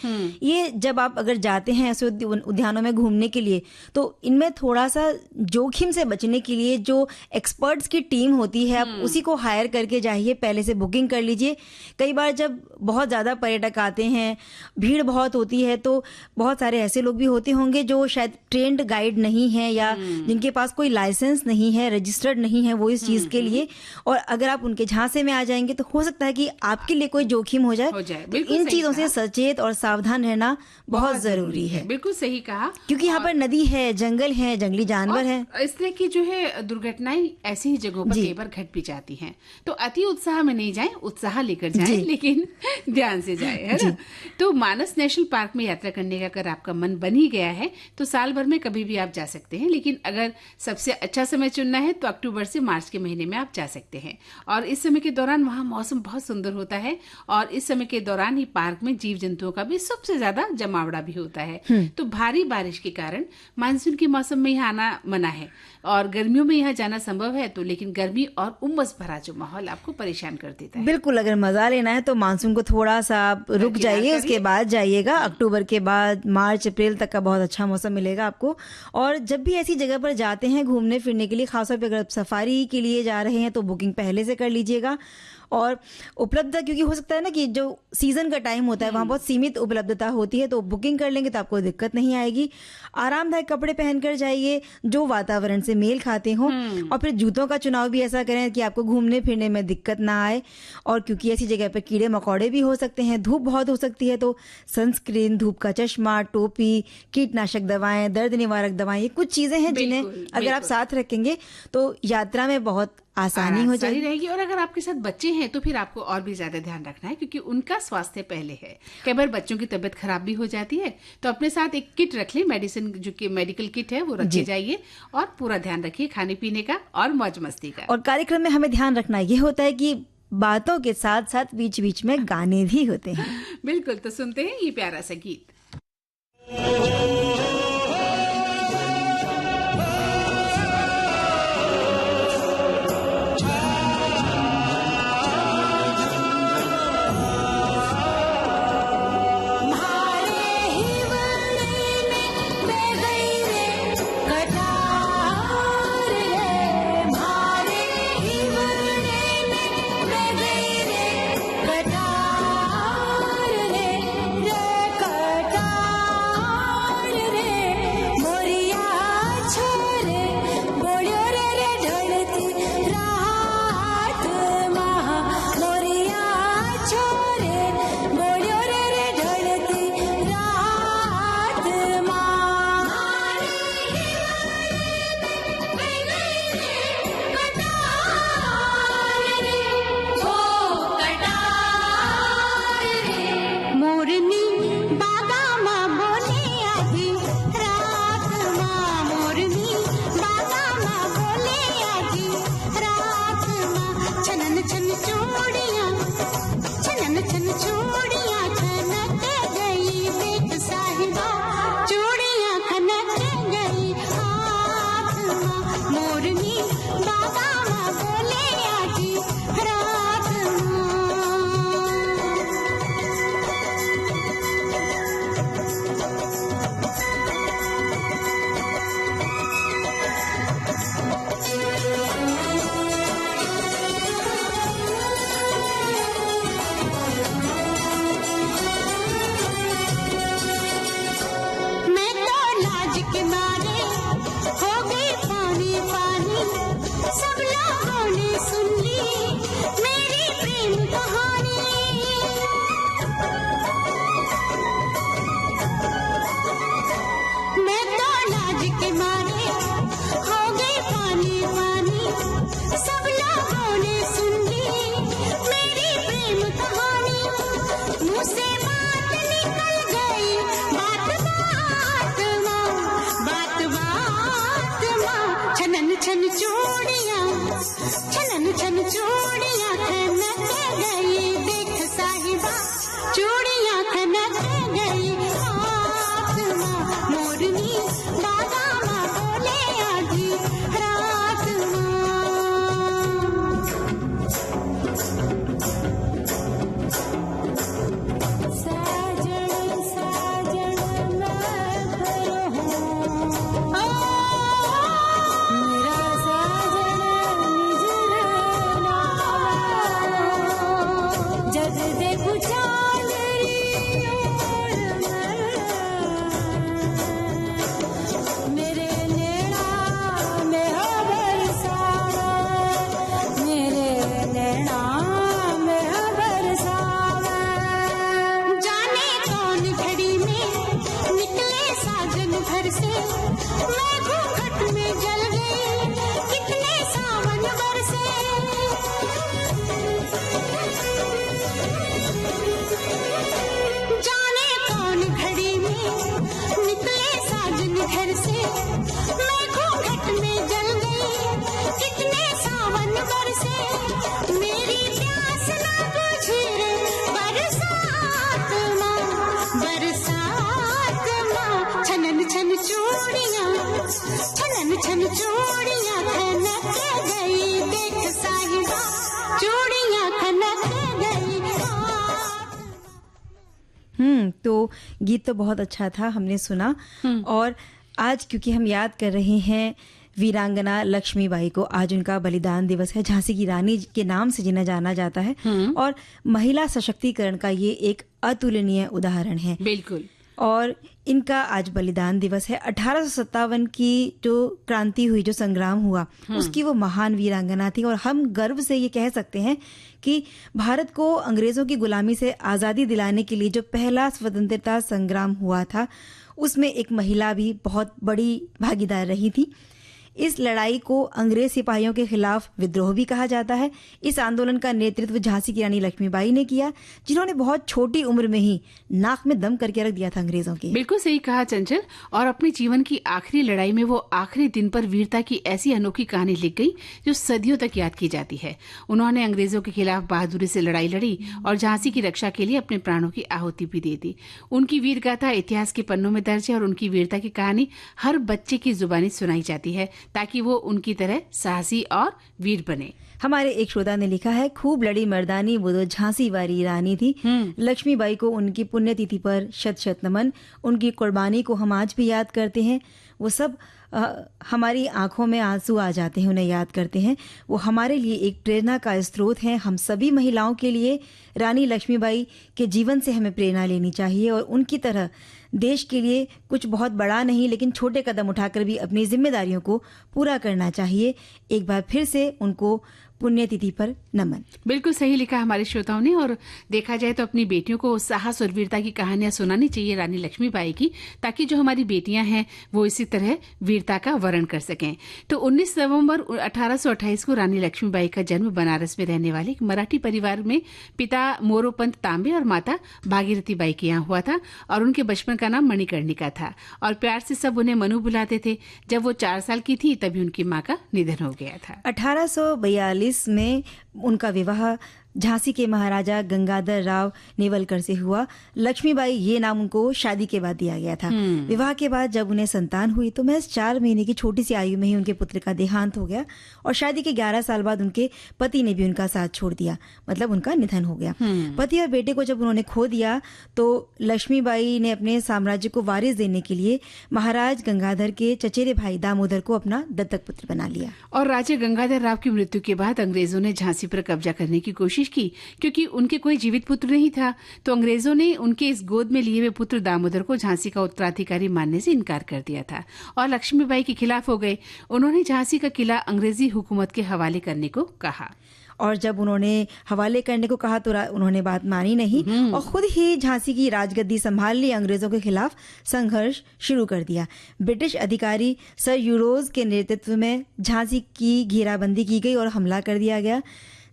ये जब आप अगर जाते हैं ऐसे उद्यानों में घूमने के लिए, तो इनमें थोड़ा सा जोखिम से बचने के लिए जो एक्सपर्ट्स की टीम होती है आप उसी को हायर करके जाइए, पहले से बुकिंग कर लीजिए। कई बार जब बहुत ज़्यादा पर्यटक आते हैं, भीड़ बहुत होती है, तो बहुत सारे ऐसे लोग भी होते होंगे जो शायद ट्रेंड गाइड नहीं है या जिनके पास कोई लाइसेंस नहीं है, रजिस्टर्ड नहीं है वो इस चीज़ के लिए, और अगर आप उनके झांसे में आ जाएंगे तो हो सकता है कि आपके लिए कोई जोखिम हो जाए। तो इन चीजों से सचेत और सावधान रहना बहुत जरूरी है। बिल्कुल सही कहा, क्योंकि यहाँ पर नदी है, जंगल है, जंगली जानवर है। इस तरह की जो है दुर्घटनाएं ऐसी ही जगहों पर कई बार घट भी जाती हैं। तो अति उत्साह में नहीं जाएं, उत्साह लेकर जाएं, लेकिन ध्यान से जाएं, है ना। तो मानस नेशनल पार्क में यात्रा करने का अगर आपका मन बन ही गया है तो साल भर में कभी भी आप जा सकते हैं, लेकिन अगर सबसे अच्छा समय चुनना है तो अक्टूबर से मार्च के महीने में आप जा सकते हैं। और इस समय के दौरान वहाँ मौसम बहुत सुंदर होता है और इस समय के दौरान ही पार्क में जीव जंतुओं का भी सबसे ज्यादा जमावड़ा भी होता है। तो भारी बारिश के कारण मानसून के मौसम में यहाँ आना मना है और गर्मियों में यहाँ जाना संभव है, तो लेकिन गर्मी और उमस भरा जो माहौल आपको परेशान कर देता है। बिल्कुल, अगर मजा लेना है तो मानसून को थोड़ा सा आप रुक जाइए, उसके बाद जाइएगा। अक्टूबर के बाद मार्च अप्रैल तक का बहुत अच्छा मौसम मिलेगा आपको। और जब भी ऐसी जगह पर जाते हैं घूमने फिरने के लिए, खासतौर पर अगर सफारी के लिए जा रहे हैं तो बुकिंग पहले से कर लीजिएगा। और उपलब्धता, क्योंकि हो सकता है ना कि जो सीजन का टाइम होता है वहाँ बहुत सीमित उपलब्धता होती है, तो बुकिंग कर लेंगे तो आपको दिक्कत नहीं आएगी। आरामदायक कपड़े पहनकर जाइए जो वातावरण से मेल खाते हों, और फिर जूतों का चुनाव भी ऐसा करें कि आपको घूमने फिरने में दिक्कत ना आए। और क्योंकि ऐसी जगह पर कीड़े मकोड़े भी हो सकते हैं, धूप बहुत हो सकती है, तो सनस्क्रीन, धूप का चश्मा, टोपी, कीटनाशक दवाएं, दर्द निवारक दवाएं, ये कुछ चीजें हैं जिन्हें अगर आप साथ रखेंगे तो यात्रा में बहुत आसानी हो जाएगी। और अगर आपके साथ बच्चे हैं तो फिर आपको और भी ज्यादा ध्यान रखना है, क्योंकि उनका स्वास्थ्य पहले है। कई बार बच्चों की तबीयत खराब भी हो जाती है, तो अपने साथ एक किट रख ले, मेडिसिन जो कि मेडिकल किट है वो रखे जाइए, और पूरा ध्यान रखिए खाने पीने का और मौज मस्ती का। और कार्यक्रम में हमें ध्यान रखना ये होता है कि बातों के साथ साथ बीच बीच में गाने भी होते हैं। बिल्कुल, तो सुनते हैं ये प्यारा सा गीत। छन छन चूड़ियां खनक गई, देख साहिबा चूड़ियां खनक गई, हाथ माँ मोरनी बाबा माँ बोले आजी रात मैं तो लाज के मारे हो गई पानी पानी, सब लोगों ने सुन ली मेरी प्रेम कहानी। मैं तो लाज के मारे हो गई पानी पानी, सब लोगों ने सुन ली मेरी प्रेम कहानी। मुँह से बात निकल गई, बात बात माँ, छनन छन चूड़ियां, छनन छन चूड़ियां खनक गई, देख साहिबा चूड़ियां खनक गई, हाथ माँ मोरनी बाबा माँ बोले आधी रात माँ। साजन साजन मैं घर हूँ, मेरा साजन निजरना, जब देखूं चांदनी ओर मेरे नैना में हो बरसावा, मेरे नैना में हो बरसावा। जाने कौन घड़ी में निकले साजन घर से, मैं घूंघट में जल गई, कितने सावन बरसे। जाने कौन घड़ी में निकले साजन घर से, मैं घूंघट में जल गई, कितने सावन बरसे। मेरी प्यास ना बुझी रे बरसात माँ, छनन छन चूड़ियां, छनन छन चूड़ियां खनक गई, देख साहिबा चूड़ियां खनक गई, तो गीत तो बहुत अच्छा था, हमने सुना। और आज क्योंकि हम याद कर रहे हैं वीरांगना लक्ष्मीबाई को, आज उनका बलिदान दिवस है, झांसी की रानी के नाम से जिन्हें जाना जाता है, और महिला सशक्तिकरण का ये एक अतुलनीय उदाहरण है। बिल्कुल। और इनका आज बलिदान दिवस है। 1857 की जो क्रांति हुई, जो संग्राम हुआ, उसकी वो महान वीरांगना थी। और हम गर्व से ये कह सकते हैं कि भारत को अंग्रेजों की गुलामी से आज़ादी दिलाने के लिए जो पहला स्वतंत्रता संग्राम हुआ था, उसमें एक महिला भी बहुत बड़ी भागीदार रही थी। इस लड़ाई को अंग्रेज सिपाहियों के खिलाफ विद्रोह भी कहा जाता है। इस आंदोलन का नेतृत्व झांसी की रानी लक्ष्मीबाई ने किया, जिन्होंने बहुत छोटी उम्र में ही नाक में दम करके रख दिया था अंग्रेजों के। बिल्कुल सही कहा चंचल। और अपने जीवन की आखिरी लड़ाई में वो आखिरी दिन पर वीरता की ऐसी अनोखी कहानी लिख गई जो सदियों तक याद की जाती है। उन्होंने अंग्रेजों के खिलाफ बहादुरी से लड़ाई लड़ी और झांसी की रक्षा के लिए अपने प्राणों की आहुति भी दे दी। उनकी वीर गाथा इतिहास के पन्नों में दर्ज है और उनकी वीरता की कहानी हर बच्चे की जुबानी सुनाई जाती है, ताकि वो उनकी तरह साहसी और वीर बने। हमारे एक श्रोता ने लिखा है, खूब लड़ी मर्दानी वो तो झांसी वाली रानी थी। लक्ष्मीबाई को उनकी पुण्यतिथि पर शत शत नमन। उनकी कुर्बानी को हम आज भी याद करते हैं। वो सब हमारी आंखों में आंसू आ जाते हैं उन्हें याद करते हैं। वो हमारे लिए एक प्रेरणा का स्रोत हैं। हम सभी महिलाओं के लिए रानी लक्ष्मीबाई के जीवन से हमें प्रेरणा लेनी चाहिए और उनकी तरह देश के लिए कुछ बहुत बड़ा नहीं लेकिन छोटे कदम उठाकर भी अपनी जिम्मेदारियों को पूरा करना चाहिए। एक बार फिर से उनको पुण्यतिथि पर नमन। बिल्कुल सही लिखा हमारे श्रोताओं ने। और देखा जाए तो अपनी बेटियों को साहस और वीरता की कहानियां सुनानी चाहिए रानी लक्ष्मीबाई की, ताकि जो हमारी बेटियां हैं वो इसी तरह वीरता का वर्ण कर सकें। तो 19 नवंबर 1828 को रानी लक्ष्मीबाई का जन्म बनारस में रहने वाले एक मराठी परिवार में पिता मोरोपंत तांबे और माता भागीरथी बाई के यहाँ हुआ था। और उनके बचपन का नाम मणिकर्णिका था और प्यार से सब उन्हें मनु बुलाते थे। जब वो 4 साल की थी तभी उनकी माँ का निधन हो गया था। 1842 में उनका विवाह झांसी के महाराजा गंगाधर राव नेवलकर से हुआ। लक्ष्मीबाई ये नाम उनको शादी के बाद दिया गया था। विवाह के बाद जब उन्हें संतान हुई तो महज 4 महीने की छोटी सी आयु में ही उनके पुत्र का देहांत हो गया और शादी के 11 साल बाद उनके पति ने भी उनका साथ छोड़ दिया, मतलब उनका निधन हो गया। पति और बेटे को जब उन्होंने खो दिया तो लक्ष्मीबाई ने अपने साम्राज्य को वारिस देने के लिए महाराज गंगाधर के चचेरे भाई दामोदर को अपना दत्तक पुत्र बना लिया। और राजा गंगाधर राव की मृत्यु के बाद अंग्रेजों ने झांसी पर कब्जा करने की कोशिश की, क्योंकि उनके कोई जीवित पुत्र नहीं था। तो अंग्रेजों ने उनके इस गोद में लिए हुए पुत्र दामोदर को झांसी का उत्तराधिकारी मानने से इनकार कर दिया था और लक्ष्मीबाई के खिलाफ हो गए। उन्होंने झांसी का किला अंग्रेजी हुकूमत के हवाले करने को कहा और जब उन्होंने हवाले करने को कहा तो उन्होंने बात मानी नहीं और खुद ही झांसी की राजगद्दी संभाल ली। अंग्रेजों के खिलाफ संघर्ष शुरू कर दिया। ब्रिटिश अधिकारी सर यूरोज के नेतृत्व में झांसी की घेराबंदी की गई और हमला कर दिया गया।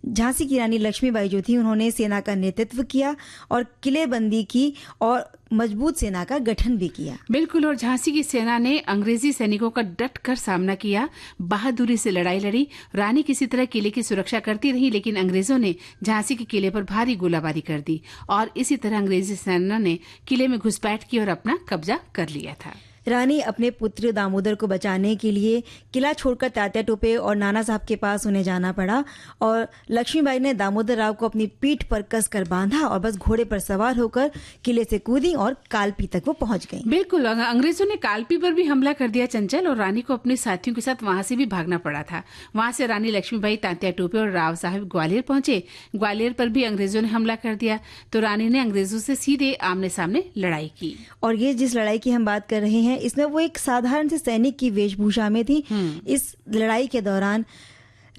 झांसी की रानी लक्ष्मीबाई जो थी उन्होंने सेना का नेतृत्व किया और किलेबंदी की और मजबूत सेना का गठन भी किया। बिल्कुल। और झांसी की सेना ने अंग्रेजी सैनिकों का डट कर सामना किया, बहादुरी से लड़ाई लड़ी। रानी किसी तरह किले की सुरक्षा करती रही, लेकिन अंग्रेजों ने झांसी के किले पर भारी गोलाबारी कर दी और इसी तरह अंग्रेजी सेना ने किले में घुसपैठ की और अपना कब्जा कर लिया था। रानी अपने पुत्र दामोदर को बचाने के लिए किला छोड़कर तात्या टोपे और नाना साहब के पास उन्हें जाना पड़ा और लक्ष्मीबाई ने दामोदर राव को अपनी पीठ पर कसकर बांधा और बस घोड़े पर सवार होकर किले से कूदी और कालपी तक वो पहुंच गई। बिल्कुल। अंग्रेजों ने कालपी पर भी हमला कर दिया चंचल, और रानी को अपने साथियों के साथ वहां से भी भागना पड़ा था। वहां से रानी लक्ष्मीबाई, तात्या टोपे और राव साहब ग्वालियर पहुंचे। ग्वालियर पर भी अंग्रेजों ने हमला कर दिया तो रानी ने अंग्रेजों से सीधे आमने सामने लड़ाई की। और ये जिस लड़ाई की हम बात कर रहे हैं इसमें वो एक साधारण से सैनिक की वेशभूषा में थी। इस लड़ाई के दौरान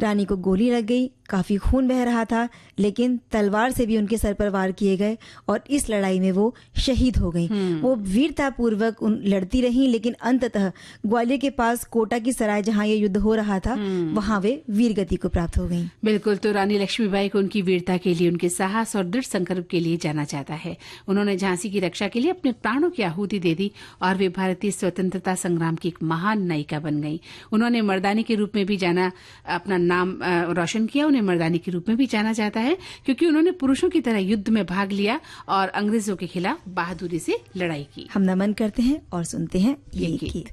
रानी को गोली लग गई, काफी खून बह रहा था, लेकिन तलवार से भी उनके सर पर वार किए गए और इस लड़ाई में वो शहीद हो गई। वो वीरतापूर्वक लड़ती रहीं, लेकिन अंततः ग्वालियर के पास कोटा की सराय जहां ये युद्ध हो रहा था वहां वे वीरगति को प्राप्त हो गईं। बिल्कुल। तो रानी लक्ष्मीबाई को उनकी वीरता के लिए, उनके साहस और दृढ़ संकल्प के लिए जाना जाता है। उन्होंने झांसी की रक्षा के लिए अपने प्राणों की आहुति दे दी और वे भारतीय स्वतंत्रता संग्राम की एक महान नायिका बन गई। उन्होंने मर्दानी के रूप में भी अपना नाम रोशन किया। उन्हें मर्दानी के रूप में भी जाना जाता है क्योंकि उन्होंने पुरुषों की तरह युद्ध में भाग लिया और अंग्रेजों के खिलाफ बहादुरी से लड़ाई की। हम नमन करते हैं और सुनते हैं ये गीत।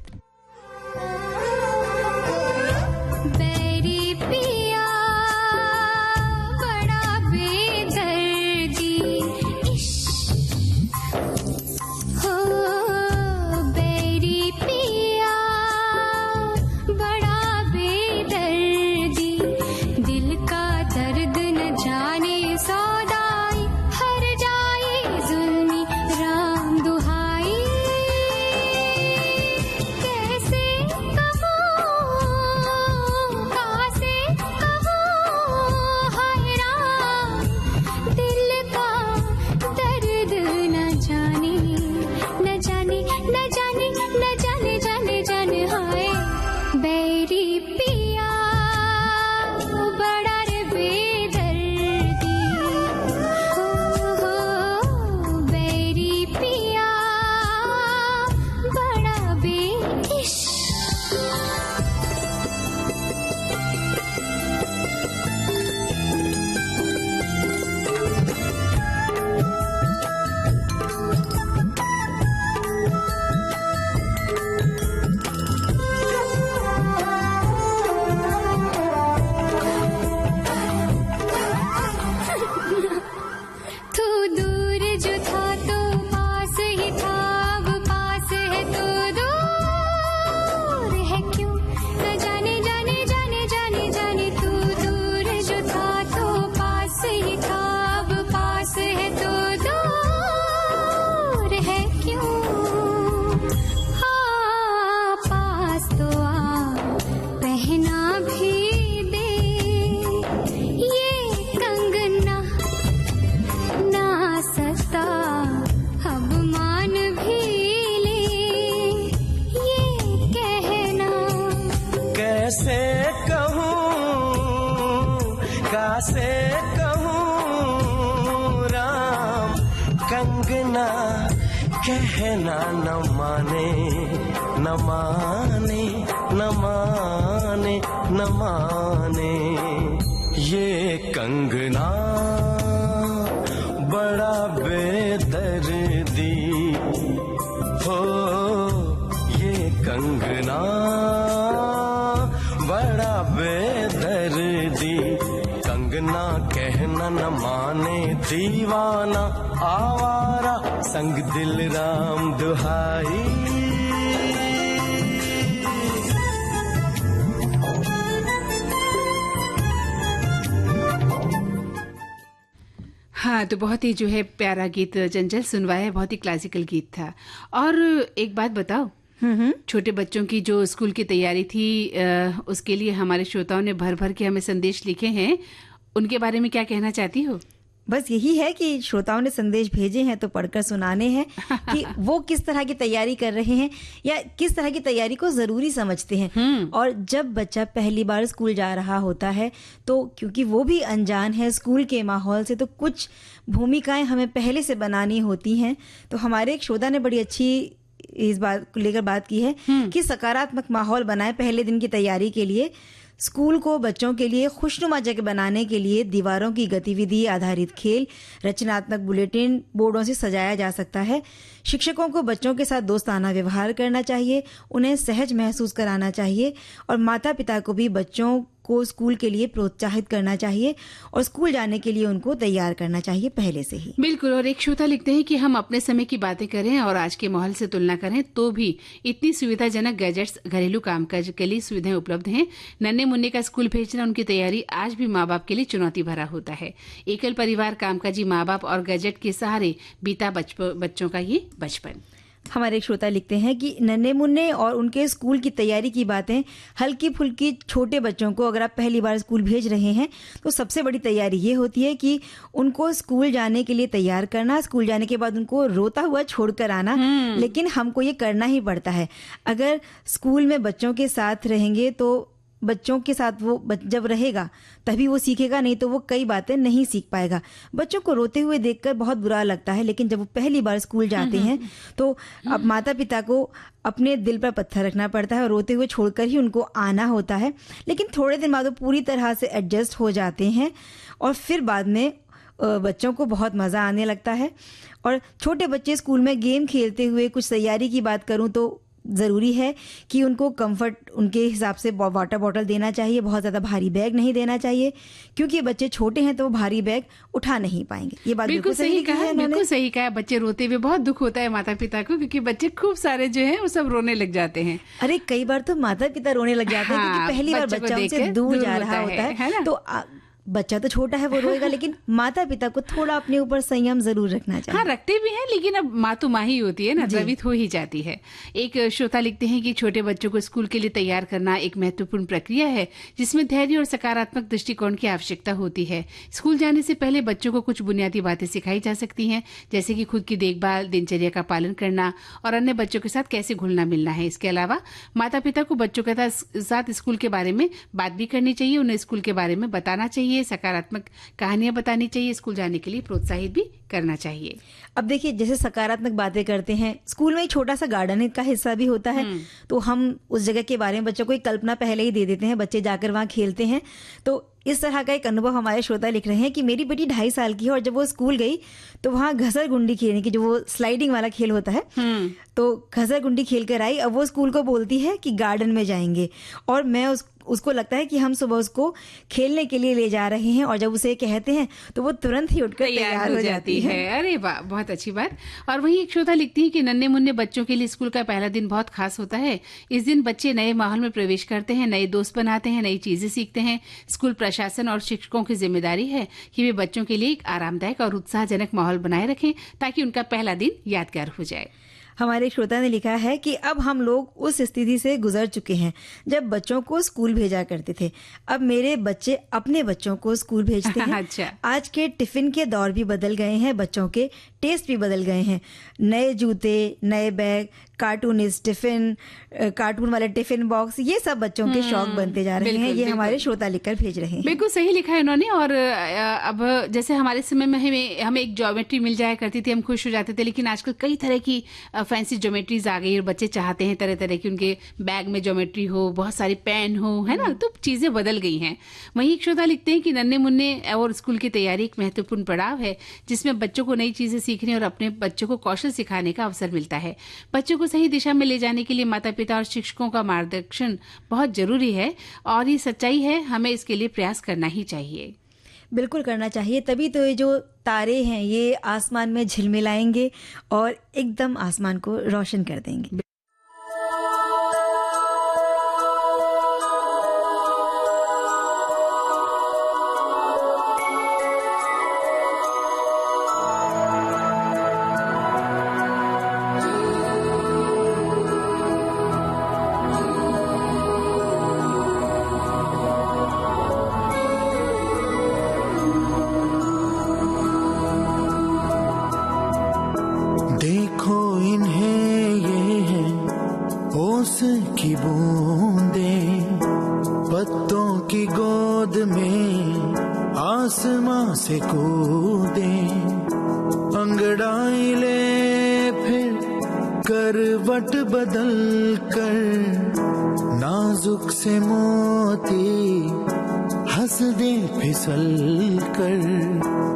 से कहूँ राम कंगना कहना न माने न माने न माने न माने ये कंगना बड़ा बेदर्दी हो, ये कंगना बड़ा बेदर्दी, कंगना कहना न माने दीवाना आवारा, संग दिल राम दुहाई। हाँ, तो बहुत ही जो है प्यारा गीत चंचल सुनवाया, बहुत ही क्लासिकल गीत था। और एक बात बताओ, छोटे बच्चों की जो स्कूल की तैयारी थी, उसके लिए हमारे श्रोताओं ने भर भर के हमें संदेश लिखे हैं, उनके बारे में क्या कहना चाहती हो? बस यही है कि श्रोताओं ने संदेश भेजे हैं तो पढ़कर सुनाने हैं कि वो किस तरह की तैयारी कर रहे हैं या किस तरह की तैयारी को जरूरी समझते हैं। और जब बच्चा पहली बार स्कूल जा रहा होता है तो क्योंकि वो भी अनजान है स्कूल के माहौल से, तो कुछ भूमिकाएं हमें पहले से बनानी होती हैं। तो हमारे एक श्रोता ने बड़ी अच्छी इस बात को लेकर बात की है कि सकारात्मक माहौल बनाए पहले दिन की तैयारी के लिए। स्कूल को बच्चों के लिए खुशनुमा जगह बनाने के लिए दीवारों की गतिविधि आधारित खेल, रचनात्मक बुलेटिन बोर्डों से सजाया जा सकता है। शिक्षकों को बच्चों के साथ दोस्ताना व्यवहार करना चाहिए, उन्हें सहज महसूस कराना चाहिए और माता पिता को भी बच्चों को स्कूल के लिए प्रोत्साहित करना चाहिए और स्कूल जाने के लिए उनको तैयार करना चाहिए पहले से ही। बिल्कुल। और एक श्रोता लिखते हैं कि हम अपने समय की बातें करें और आज के माहौल से तुलना करें तो भी इतनी सुविधाजनक गैजेट्स, घरेलू कामकाज के लिए सुविधाएं उपलब्ध हैं। नन्हे मुन्ने का स्कूल भेजना, उनकी तैयारी आज भी माँ बाप के लिए चुनौती भरा होता है। एकल परिवार, कामकाजी माँ बाप और गैजेट के सहारे बीता बच्चों का ये बचपन। हमारे एक श्रोता लिखते हैं कि नन्हे मुन्ने और उनके स्कूल की तैयारी की बातें हल्की फुल्की छोटे बच्चों को अगर आप पहली बार स्कूल भेज रहे हैं तो सबसे बड़ी तैयारी ये होती है कि उनको स्कूल जाने के लिए तैयार करना, स्कूल जाने के बाद उनको रोता हुआ छोड़कर आना। लेकिन हमको ये करना ही पड़ता है। अगर स्कूल में बच्चों के साथ रहेंगे तो बच्चों के साथ वो जब रहेगा तभी वो सीखेगा, नहीं तो वो कई बातें नहीं सीख पाएगा। बच्चों को रोते हुए देखकर बहुत बुरा लगता है, लेकिन जब वो पहली बार स्कूल जाते हैं तो अब माता पिता को अपने दिल पर पत्थर रखना पड़ता है और रोते हुए छोड़कर ही उनको आना होता है। लेकिन थोड़े दिन बाद वो पूरी तरह से एडजस्ट हो जाते हैं और फिर बाद में बच्चों को बहुत मज़ा आने लगता है। और छोटे बच्चे स्कूल में गेम खेलते हुए कुछ तैयारी की बात करूँ तो ज़रूरी है कि उनको कंफर्ट उनके हिसाब से वाटर बॉटल देना चाहिए, बहुत ज़्यादा भारी बैग नहीं देना चाहिए क्योंकि बच्चे छोटे हैं तो वो भारी बैग उठा नहीं पाएंगे। ये बात बिल्कुल सही कहा, बिल्कुल सही कहा। बच्चे रोते हुए बहुत दुख होता है माता पिता को, क्योंकि बच्चे खूब सारे जो हैं वो सब रोने लग जाते हैं। अरे कई बार तो माता पिता रोने लग जाते हैं क्योंकि पहली बार बच्चा उनसे दूर जा रहा होता है। तो बच्चा तो छोटा है वो रोएगा, लेकिन माता पिता को थोड़ा अपने ऊपर संयम जरूर रखना चाहिए। हाँ, रखते भी हैं, लेकिन अब माँ तो माँ ही होती है ना, द्रवित हो ही जाती है। एक श्रोता लिखते हैं कि छोटे बच्चों को स्कूल के लिए तैयार करना एक महत्वपूर्ण प्रक्रिया है जिसमें धैर्य और सकारात्मक दृष्टिकोण की आवश्यकता होती है। स्कूल जाने से पहले बच्चों को कुछ बुनियादी बातें सिखाई जा सकती हैं, जैसे कि खुद की देखभाल, दिनचर्या का पालन करना और अन्य बच्चों के साथ कैसे घुलना मिलना है। इसके अलावा माता पिता को बच्चों के साथ स्कूल के बारे में बात भी करनी चाहिए, उन्हें स्कूल के बारे में बताना चाहिए, सकारात्मक कहानियां बतानी चाहिए, स्कूल जाने के लिए प्रोत्साहित भी करना चाहिए। अब देखिए, जैसे सकारात्मक बातें करते हैं, स्कूल में एक छोटा सा गार्डन का हिस्सा भी होता है, तो हम उस जगह के बारे में बच्चों को एक कल्पना पहले ही दे देते हैं, बच्चे जाकर वहां खेलते हैं। तो इस तरह का एक अनुभव हमारे श्रोता लिख रहे हैं कि मेरी बेटी 2.5 साल की है और जब वो स्कूल गई तो वहाँ घसर गुंडी खेलने की, जो वो स्लाइडिंग वाला खेल होता है, तो घसर गुंडी खेल कर आई। अब वो स्कूल को बोलती है कि गार्डन में जाएंगे और मैं उसको लगता है कि हम सुबह उसको खेलने के लिए ले जा रहे हैं और जब उसे कहते हैं तो वो तुरंत ही उठकर तैयार हो जाती है। अरे वाह, बहुत अच्छी बात। और वहीं एक श्रोता लिखती है कि नन्हे मुन्ने बच्चों के लिए स्कूल का पहला दिन बहुत खास होता है। इस दिन बच्चे नए माहौल में प्रवेश करते हैं, नए दोस्त बनाते हैं, नई चीजें सीखते हैं। स्कूल प्रशासन और शिक्षकों की जिम्मेदारी है कि वे बच्चों के लिए एक आरामदायक और उत्साहजनक माहौल बनाए रखें ताकि उनका पहला दिन यादगार हो जाए। हमारे श्रोता ने लिखा है कि अब हम लोग उस स्थिति से गुजर चुके हैं जब बच्चों को स्कूल भेजा करते थे। अब मेरे बच्चे अपने बच्चों को स्कूल भेजते हैं। अच्छा। आज के टिफिन के दौर भी बदल गए हैं, बच्चों के टेस्ट भी बदल गए हैं। नए जूते, नए बैग, कार्टूनिस्ट टिफिन, कार्टून वाले टिफिन बॉक्स, ये सब बच्चों के शौक बनते जा रहे हैं। ये हमारे श्रोता लिखकर भेज रहे हैं। बिल्कुल सही लिखा है इन्होंने। और अब जैसे हमारे समय में हमें एक ज्योमेट्री मिल जाया करती थी, हम खुश हो जाते थे, लेकिन आजकल कई तरह की फैंसी ज्योमेट्रीज आ गई और बच्चे चाहते हैं तरह तरह की उनके बैग में ज्योमेट्री हो, बहुत सारी पेन हो, है ना, तो चीजें बदल गई हैं। वहीं एक श्रोता लिखते हैं कि नन्हे मुन्ने और स्कूल की तैयारी एक महत्वपूर्ण पड़ाव है जिसमें बच्चों को नई चीजें सीखने और अपने बच्चों को कौशल सिखाने का अवसर मिलता है। बच्चों को सही दिशा में ले जाने के लिए माता पिता और शिक्षकों का मार्गदर्शन बहुत जरूरी है और ये सच्चाई है, हमें इसके लिए प्रयास करना ही चाहिए। बिल्कुल करना चाहिए, तभी तो ये जो तारे हैं ये आसमान में झिलमिलाएंगे और एकदम आसमान को रोशन कर देंगे। देखो इन्हें ये है ओस की बूंदें, पत्तों की गोद में आसमां से कूदे, अंगड़ाई ले फिर करवट बदल कर, नाजुक से मोती हंस दे फिसल कर,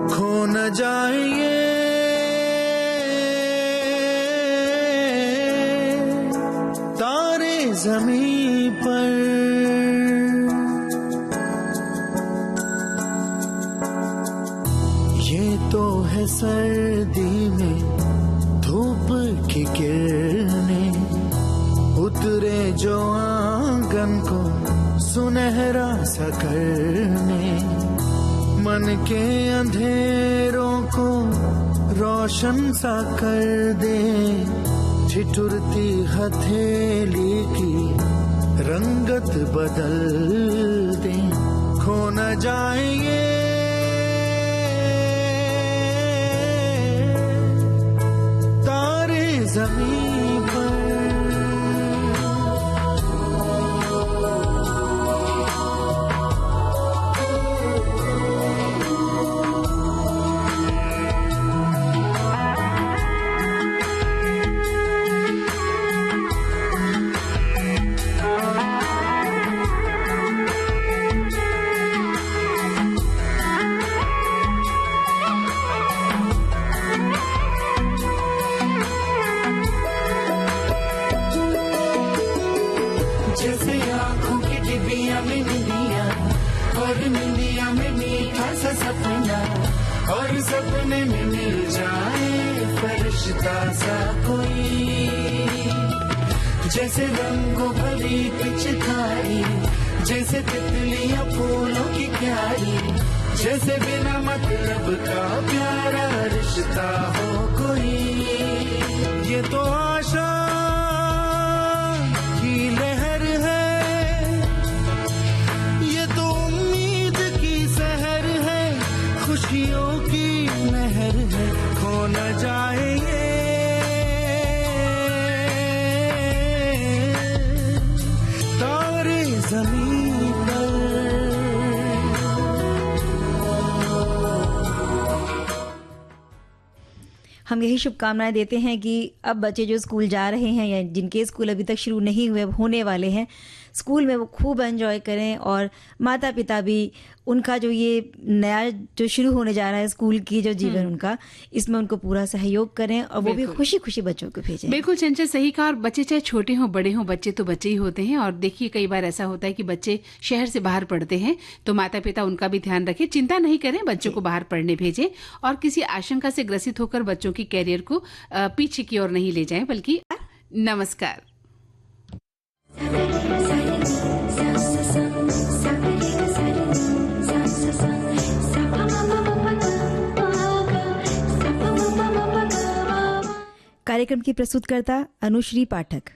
खो न जाए ज़मीं पर। ये तो है सर्दी में धूप की किरणें, उतरे जो आंगन को सुनहरा सा करने, मन के अंधेरों को रोशन सा कर दे, ठिठुरती हथेली की रंगत बदल दे, खो न जाएंगे तारे ज़मीन पर। जैसे आँखों की डिबिया में निंदिया, और निंदिया में मीठा सा सपना, और सपने में मिल जाए फरिश्ता सा कोई, जैसे रंगों भरी पिचकारी, जैसे तितलियां फूलों की क्यारी, जैसे बिना मतलब का प्यारा रिश्ता हो कोई। ये तो आशा की लहर है, ये तो उम्मीद की सहर है, खुशियों की लहर है, खो न जाए ये तारे ज़मीन पर। हम यही शुभकामनाएं देते हैं कि अब बच्चे जो स्कूल जा रहे हैं या जिनके स्कूल अभी तक शुरू नहीं हुए, अब होने वाले हैं, स्कूल में वो खूब एंजॉय करें, और माता पिता भी उनका जो ये नया जो शुरू होने जा रहा है स्कूल की जो जीवन उनका, इसमें उनको पूरा सहयोग करें और वो भी खुशी खुशी बच्चों को भेजें। बिल्कुल चंचल सही कहा। और बच्चे चाहे छोटे हों बड़े हों, बच्चे तो बच्चे ही होते हैं। और देखिए कई बार ऐसा होता है कि बच्चे शहर से बाहर पढ़ते हैं, तो माता पिता उनका भी ध्यान रखें, चिंता नहीं करें, बच्चों को बाहर पढ़ने भेजें और किसी आशंका से ग्रसित होकर बच्चों की कैरियर को पीछे की ओर नहीं ले जाएं, बल्कि नमस्कार। कार्यक्रम की प्रस्तुतकर्ता अनुश्री पाठक।